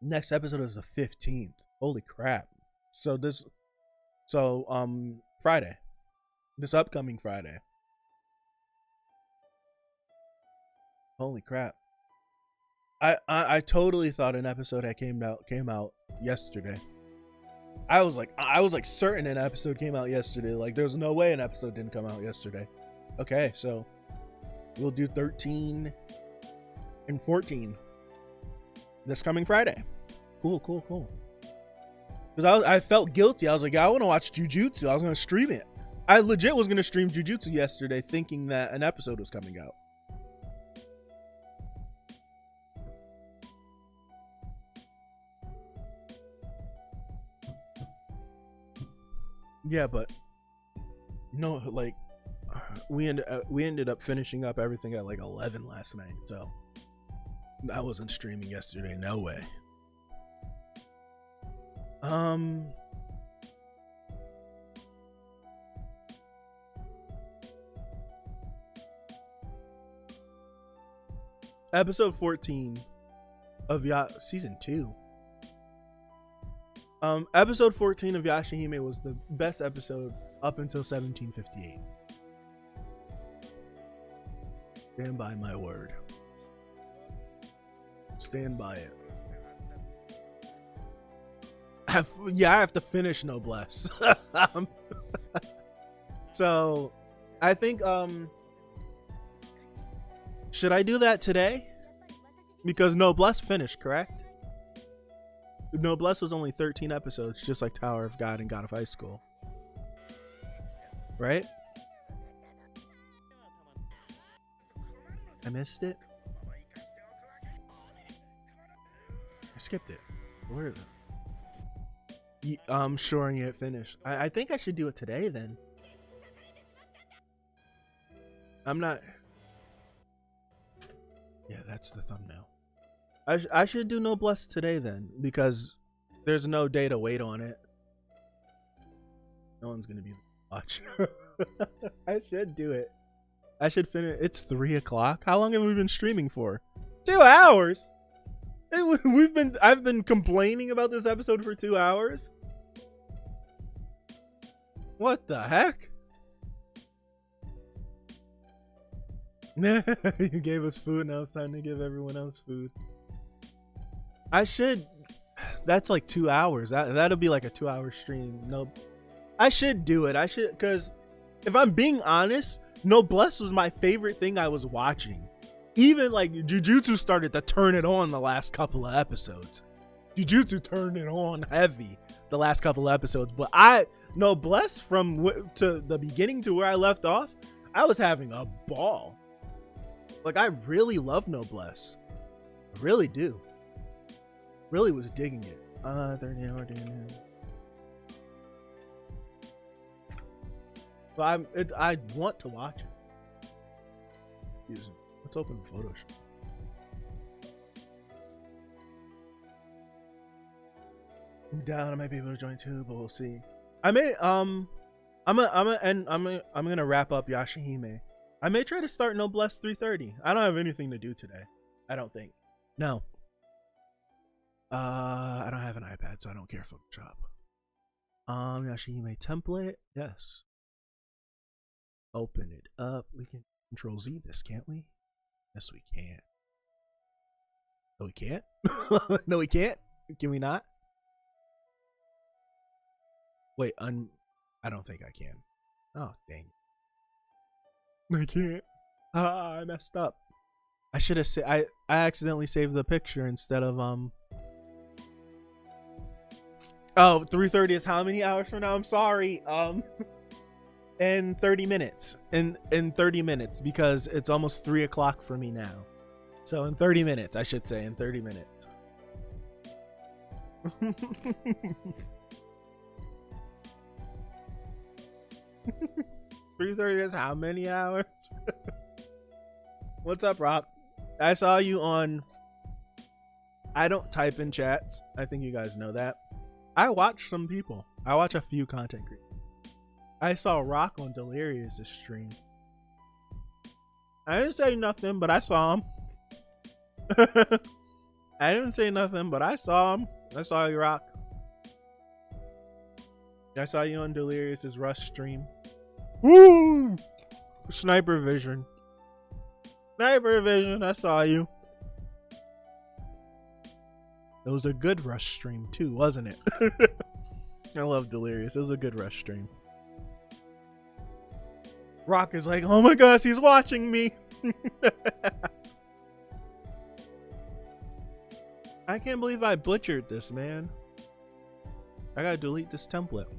Next episode is the 15th. Holy crap. Friday. This upcoming Friday. Holy crap. I totally thought an episode had came out yesterday. I was like certain an episode came out yesterday. Like there's no way an episode didn't come out yesterday. Okay, so we'll do 13 and 14 this coming Friday. Cool. Because I felt guilty. I was like, I want to watch Jujutsu. I was going to stream it. I legit was going to stream Jujutsu yesterday thinking that an episode was coming out. Yeah, but no, like we ended up finishing up everything at like 11 last night, so I wasn't streaming yesterday. No way. Episode 14 of season 2. Episode 14 of Yashahime was the best episode up until 1758. Stand by my word. Stand by it. I have to finish Noblesse. So, I think, should I do that today? Because Noblesse finished, correct? Noblesse was only 13 episodes, just like Tower of God and God of High School. right? I missed it. I skipped it. Where is it? Shoring it finished. I think I should do it today then. I'm not. Yeah, that's the thumbnail. I should do Noblesse today then, because there's no day to wait on it. No one's gonna be watch. I should do it. I should finish. It's 3 o'clock. How long have we been streaming for? 2 hours. I've been complaining about this episode for 2 hours. What the heck? You gave us food, now it's time to give everyone else food. I should. That's like 2 hours. That'll be like a 2-hour stream. No, I should do it. I should, because if I'm being honest, Noblesse was my favorite thing I was watching. Even like Jujutsu started to turn it on the last couple of episodes. Jujutsu turned it on heavy the last couple of episodes. But Noblesse from to the beginning to where I left off, I was having a ball. Like, I really love Noblesse. I really do. Really was digging it. 30 hour dinner. But I want to watch it. Excuse me. Let's open Photoshop. I'm down. I might be able to join too, but we'll see. I may I'm gonna wrap up Yashahime. I may try to start Noblesse 3:30. I don't have anything to do today. I don't think. No. I don't have an iPad, so I don't care Photoshop. Yashahime template. Yes. Open it up. We can Control Z this, can't we? Yes, we can. No, we can't. No, we can't. Can we not? Wait, I don't think I can. Oh, dang. I can't. I messed up. I should have said I accidentally saved the picture instead of Oh, 3:30 is how many hours from now? I'm sorry. In 30 minutes. In 30 minutes, because it's almost 3 o'clock for me now. So in 30 minutes, I should say, in 30 minutes. 3:30 is how many hours? What's up, Rock? I saw you on. I don't type in chats. I think you guys know that. I watch some people. I watch a few content creators. I saw Rock on Delirious' stream. I didn't say nothing, but I saw him. I didn't say nothing, but I saw him. I saw you, Rock. I saw you on Delirious' Rush stream. Woo! Sniper vision. Sniper vision, I saw you. It was a good Rush stream too, wasn't it? I love Delirious. It was a good Rush stream. Rock is like, oh my gosh, he's watching me. I can't believe I butchered this, man. I gotta delete this template.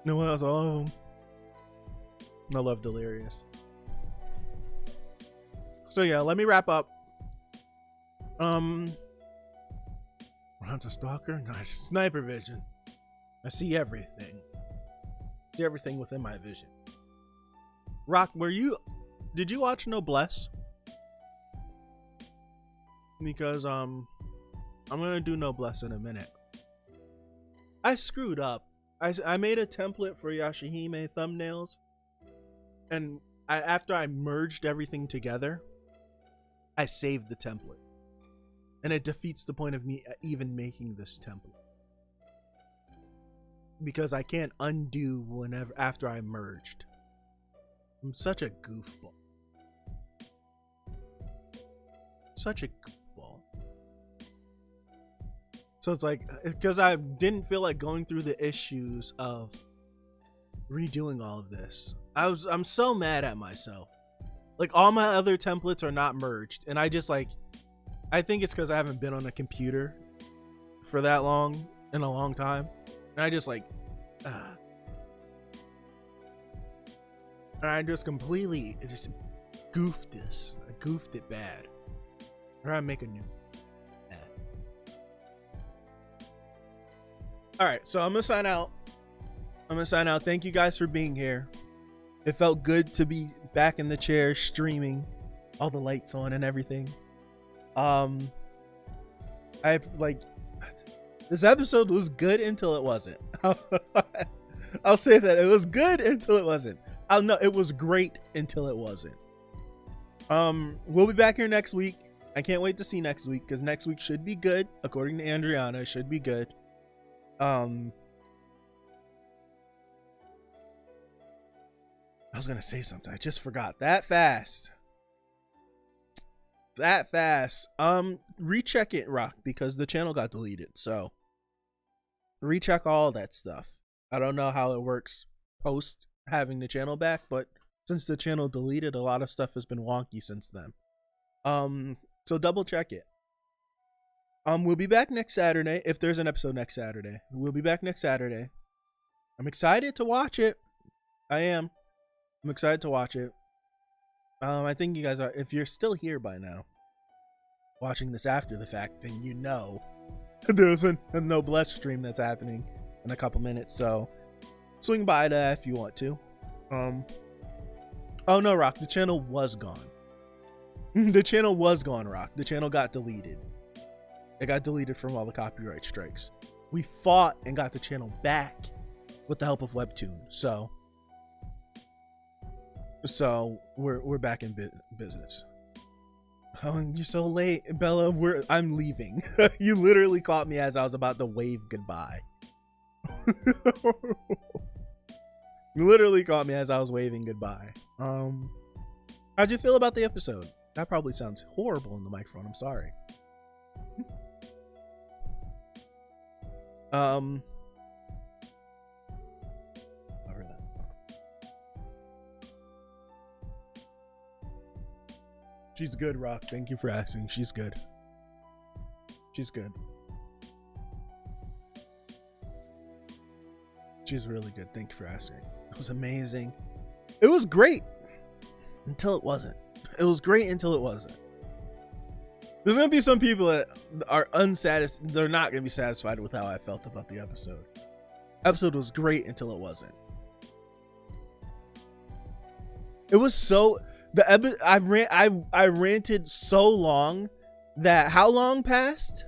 No one else. Oh, I love Delirious. So yeah, let me wrap up. Ron's a stalker. Nice. Sniper vision. I see everything. See everything within my vision. Rock, did you watch Noblesse? Because I'm gonna do Noblesse in a minute. I screwed up. I made a template for Yashahime thumbnails, and after I merged everything together, I saved the template, and it defeats the point of me even making this template, because I can't undo after I merged. I'm such a goofball. Such a goofball. So it's like, because I didn't feel like going through the issues of redoing all of this. I'm so mad at myself. Like, all my other templates are not merged, and I think it's because I haven't been on a computer for that long, in a long time, and I just like, And I just completely just goofed this. I goofed it bad. Or I make a new bad. Alright, so I'm gonna sign out. Thank you guys for being here. It felt good to be back in the chair streaming, all the lights on and everything. I like this episode was good until it wasn't. I'll say that it was good until it wasn't. It was great until it wasn't. We'll be back here next week. I can't wait to see next week because next week should be good. According to Andriana, it should be good. I was gonna say something. I just forgot that fast. Recheck it, Rock, because the channel got deleted. So recheck all that stuff. I don't know how it works post having the channel back, but since the channel deleted, a lot of stuff has been wonky since then. So double check it. We'll be back next Saturday if there's an episode next Saturday. We'll be back next Saturday. I'm excited to watch it. I am. I'm excited to watch it. I think you guys are. If you're still here by now, watching this after the fact, then you know there's a Noblesse stream that's happening in a couple minutes. So swing by that if you want to. Oh no, Rock, the channel was gone. The channel was gone, Rock. The channel got deleted. It got deleted from all the copyright strikes. We fought and got the channel back with the help of Webtoon. So we're back in business. Oh, you're so late, Bella. I'm leaving. You literally caught me as I was about to wave goodbye. You literally caught me as I was waving goodbye. How'd you feel about the episode? That probably sounds horrible in the microphone. I'm sorry. Over that. She's good, Rock. Thank you for asking. She's good. She's good. She's really good. Thank you for asking. It was amazing. It was great until it wasn't. It was great until it wasn't. There's gonna be some people that are unsatisfied. They're not gonna be satisfied with how I felt about the episode. Episode was great until it wasn't. It was so I ranted so long that how long passed?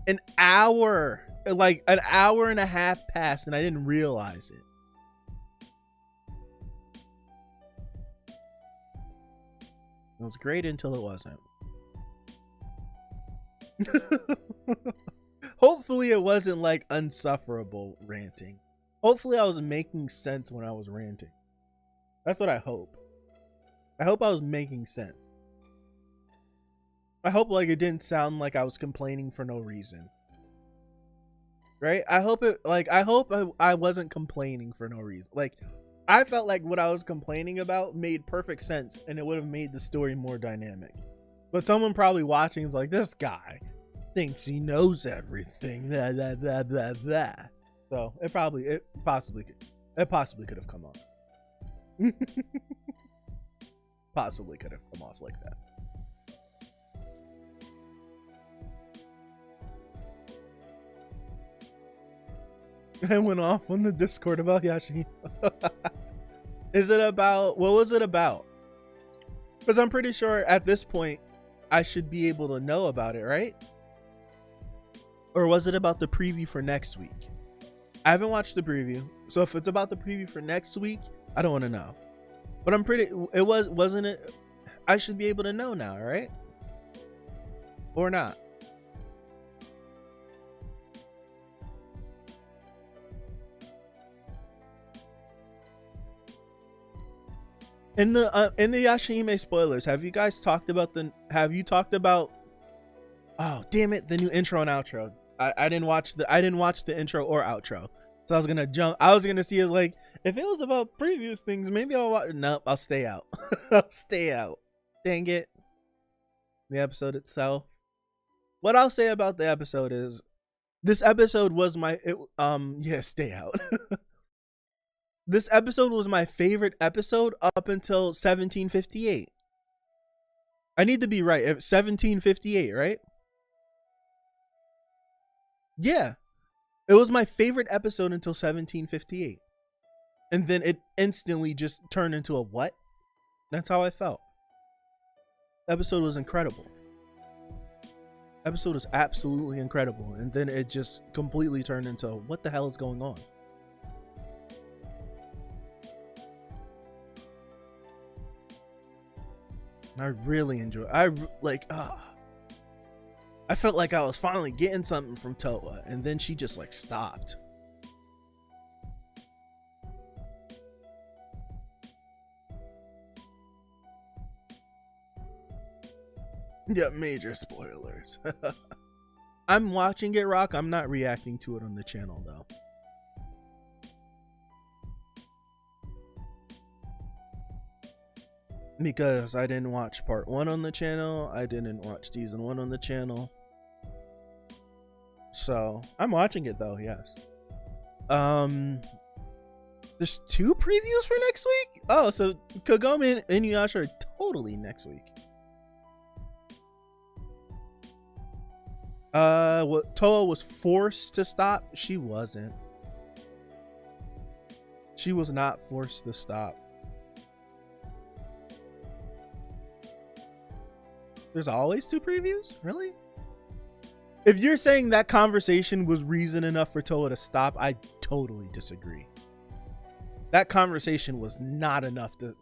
An hour, like an hour and a half passed, and I didn't realize it. It was great until it wasn't. Hopefully it wasn't like insufferable ranting. Hopefully I was making sense when I was ranting. That's what I hope. I hope I was making sense. I hope like it didn't sound like I was complaining for no reason. Right? I hope I wasn't complaining for no reason. Like I felt like what I was complaining about made perfect sense and it would have made the story more dynamic. But someone probably watching is like, this guy thinks he knows everything. Blah, blah, blah, blah, blah. So it possibly could have come off. Possibly could have come off like that. I went off on the Discord about Yashahime. Is it about, what was it about? Because I'm pretty sure at this point I should be able to know about it, right? Or was it about the preview for next week? I haven't watched the preview, so if it's about the preview for next week, I don't want to know. But I'm pretty, wasn't it? I should be able to know now, right? Or not? In the Yashahime spoilers, have you talked about oh damn it, the new intro and outro? I didn't watch the intro or outro. So I was gonna see it like if it was about previous things, maybe I'll watch. Nope, I'll stay out. I'll stay out. Dang it. The episode itself. What I'll say about the episode is this episode was stay out. This episode was my favorite episode up until 1758. I need to be right. 1758, right? Yeah. It was my favorite episode until 1758. And then it instantly just turned into a what? That's how I felt. The episode was incredible. Episode was absolutely incredible. And then it just completely turned into what the hell is going on? I really enjoyed it. I felt like I was finally getting something from Toa, and then she just like stopped. Yeah, major spoilers. I'm watching it, Rock. I'm not reacting to it on the channel though. Because I didn't watch part 1 on the channel. I didn't watch season 1 on the channel. So I'm watching it though, yes. There's 2 previews for next week? Oh, so Kagome and Inuyasha are totally next week. What Toa was forced to stop? She wasn't. She was not forced to stop. There's always 2 previews? Really? If you're saying that conversation was reason enough for Toa to stop, I totally disagree. That conversation was not enough to...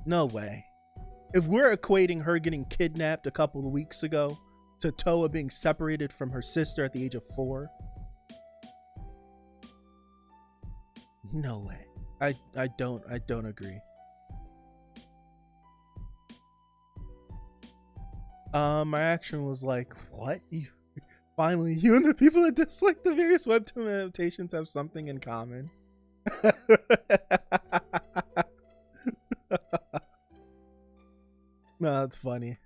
No way. If we're equating her getting kidnapped a couple of weeks ago to Toa being separated from her sister at the age of 4, no way. I don't agree. My action was like, what? Finally, you and the people that dislike the various webtoon adaptations have something in common. No, that's funny.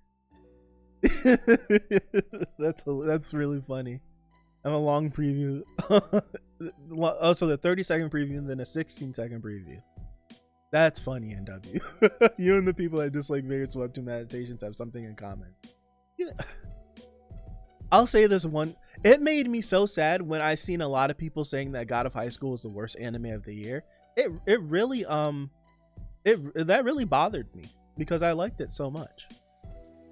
That's really funny. I'm a long preview. Also, the 30-second preview and then a 16-second preview. That's funny, NW. You and the people that dislike various webtoon adaptations have something in common. You know, I'll say this one. It made me so sad when I seen a lot of people saying that God of High School was the worst anime of the year. It really that really bothered me because I liked it so much.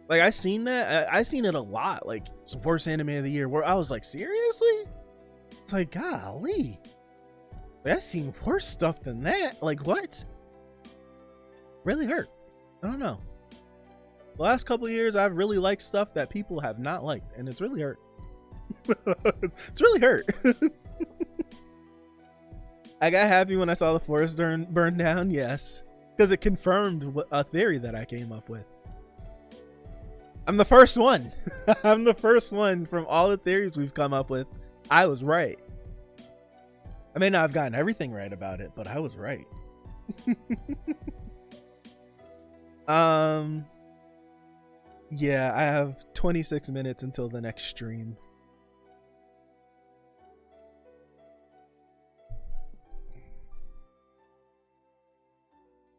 Like I seen it a lot. Like it's the worst anime of the year. Where I was like, seriously? It's like, golly, I've seen worse stuff than that. Like what? Really hurt. I don't know. The last couple of years, I've really liked stuff that people have not liked, and it's really hurt. It's really hurt. I got happy when I saw the forest burn down, yes, because it confirmed a theory that I came up with. I'm the first one. I'm the first one from all the theories we've come up with. I was right. I may not have gotten everything right about it, but I was right. Yeah, I have 26 minutes until the next stream.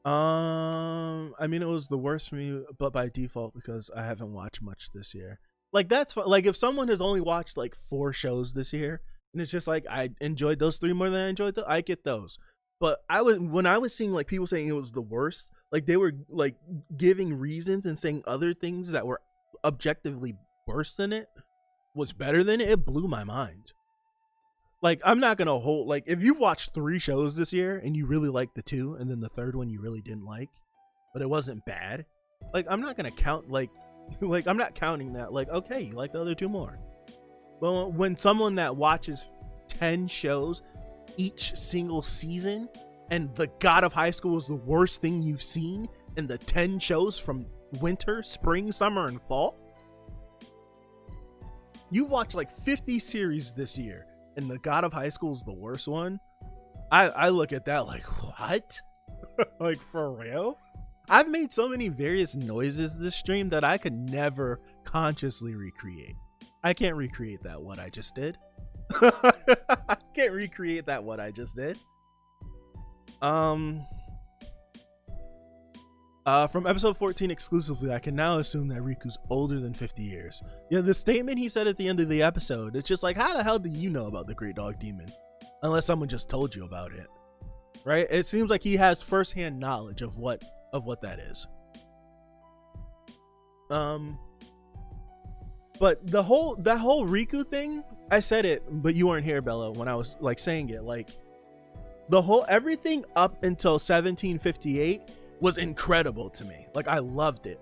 I mean, it was the worst for me, but by default because I haven't watched much this year. Like that's like if someone has only watched like 4 shows this year, and it's just like I enjoyed those 3 more than I enjoyed I get those. But when I was seeing like people saying it was the worst, like they were like giving reasons and saying other things that were objectively worse than it was better than it. It blew my mind. Like I'm not gonna hold like if you've watched 3 shows this year and you really liked the 2 and then the third one you really didn't like, but it wasn't bad. Like I'm not gonna count like I'm not counting that. Like okay, you like the other 2 more. But when someone that watches 10 shows each single season and the God of High School is the worst thing you've seen in the 10 shows from winter, spring, summer, and fall, you've watched like 50 series this year and the God of High School is the worst one. I look at that like, what? Like for real? I've made so many various noises this stream that I could never consciously recreate. I can't recreate that what I just did. I can't recreate that what I just did. Um. From episode 14 exclusively, I can now assume that Riku's older than 50 years. Yeah, the statement he said at the end of the episode, it's just like, how the hell do you know about the Great Dog Demon? Unless someone just told you about it, right? It seems like he has firsthand knowledge of what that is. But that whole Riku thing, I said it, but you weren't here, Bella, when I was like saying it. Like everything up until 1758 was incredible to me. Like, I loved it.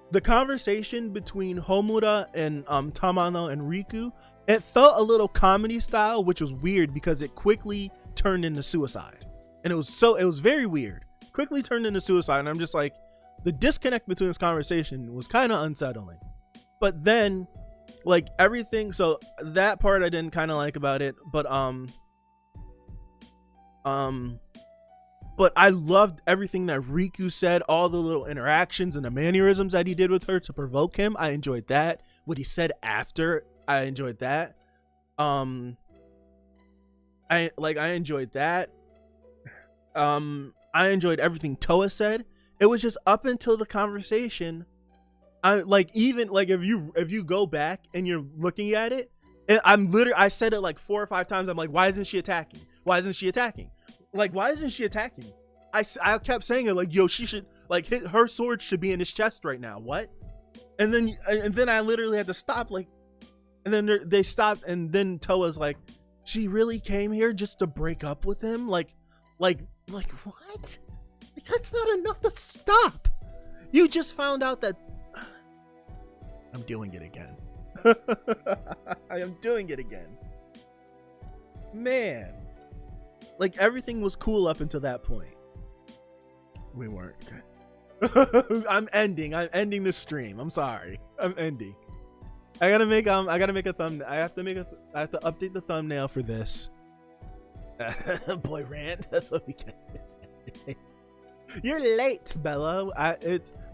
The conversation between Homura and Tamano and Riku, it felt a little comedy style, which was weird because it quickly turned into suicide. And it was very weird. Quickly turned into suicide, and I'm just like, the disconnect between this conversation was kind of unsettling. But then, like, everything, so that part I didn't kind of like about it, but I loved everything that Riku said, all the little interactions and the mannerisms that he did with her to provoke him. I enjoyed that. What he said after, I enjoyed that. I enjoyed that. I enjoyed everything Toa said. It was just up until the conversation. If you go back and you're looking at it, I said it like 4 or 5 times. I'm like, why isn't she attacking? Why isn't she attacking? Like, why isn't she attacking? I kept saying it like, yo, she should, like, hit her sword should be in his chest right now. What? And then I literally had to stop, like, and then they stopped, and then Toa's like, she really came here just to break up with him? Like what? That's not enough to stop. You just found out that I'm doing it again. I am doing it again. Man. Like, everything was cool up until that point. We weren't. I'm ending the stream. I'm sorry. I'm ending. I gotta make a thumbnail. I have to update the thumbnail for this. Boy rant. That's what we can say. You're late, Bella.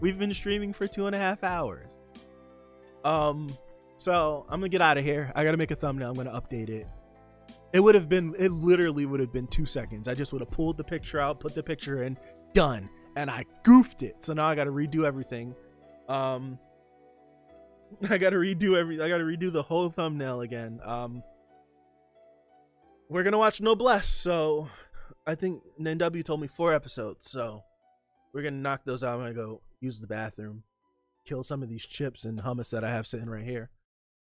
We've been streaming for 2.5 hours. So I'm gonna get out of here. I gotta make a thumbnail. I'm gonna update it. It literally would have been 2 seconds. I just would have pulled the picture out, put the picture in, done. And I goofed it. So now I got to redo everything. I got to redo the whole thumbnail again. We're going to watch Noblesse. So I think NW told me 4 episodes. So we're going to knock those out. I'm going to go use the bathroom, kill some of these chips and hummus that I have sitting right here.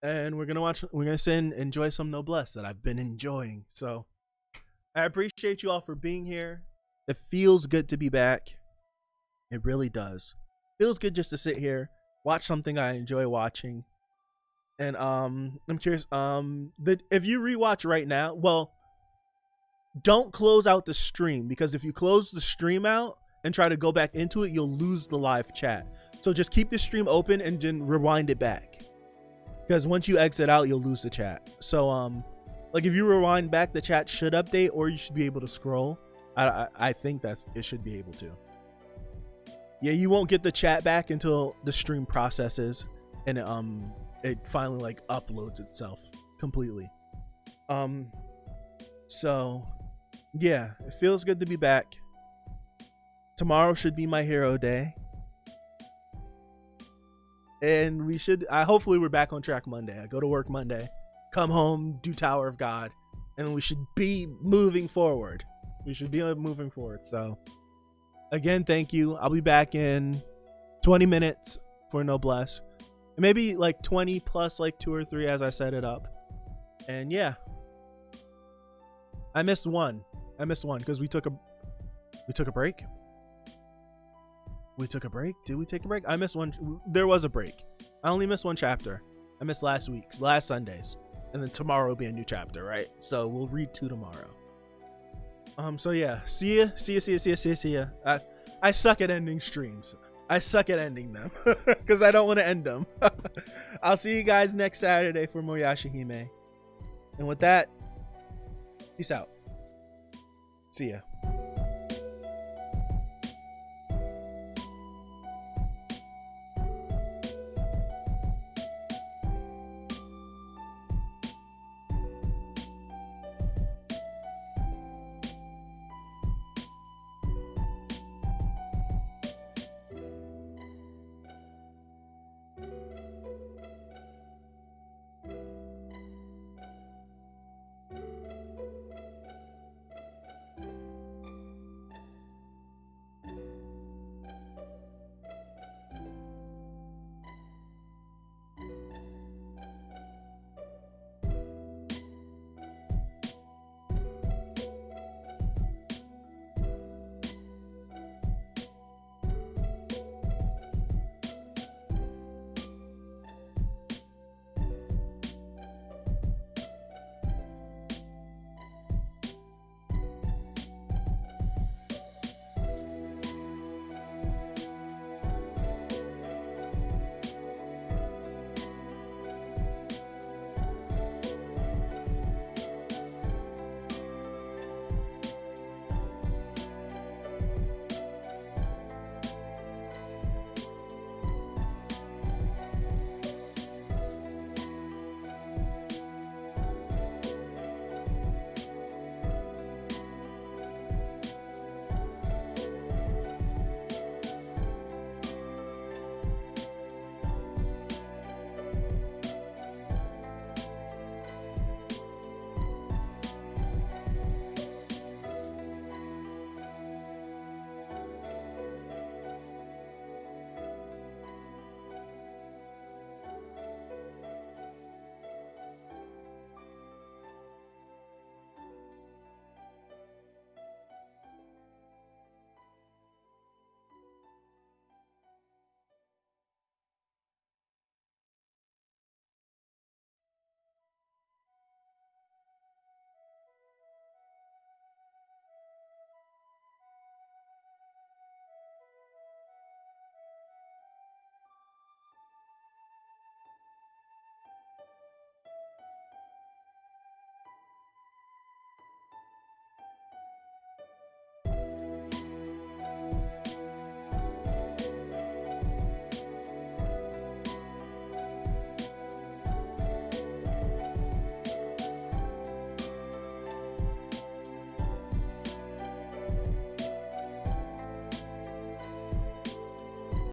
And we're going to sit and enjoy some Noblesse that I've been enjoying. So I appreciate you all for being here. It feels good to be back. It really does. Feels good just to sit here, watch something I enjoy watching. And I'm curious, if you rewatch right now, well, don't close out the stream, because if you close the stream out and try to go back into it, you'll lose the live chat. So just keep the stream open and then rewind it back. Because once you exit out, you'll lose the chat. So, like, if you rewind back, the chat should update, or you should be able to scroll. I think it should be able to. Yeah, you won't get the chat back until the stream processes and it finally like uploads itself completely. So yeah, it feels good to be back. Tomorrow should be my hero day. And hopefully we're back on track Monday. I go to work Monday, come home, do Tower of God, and we should be moving forward. So again, thank you. I'll be back in 20 minutes for Noblesse. Maybe like 20 plus like 2 or 3 as I set it up. And yeah. I missed one because we took a break. We took a break? Did we take a break? I missed one. There was a break. I only missed 1 chapter. I missed last Sunday's. And then tomorrow will be a new chapter, right? So we'll read 2 tomorrow. So yeah. See ya. I suck at ending streams. I suck at ending them. Because I don't want to end them. I'll see you guys next Saturday for more Yashahime. And with that, peace out. See ya.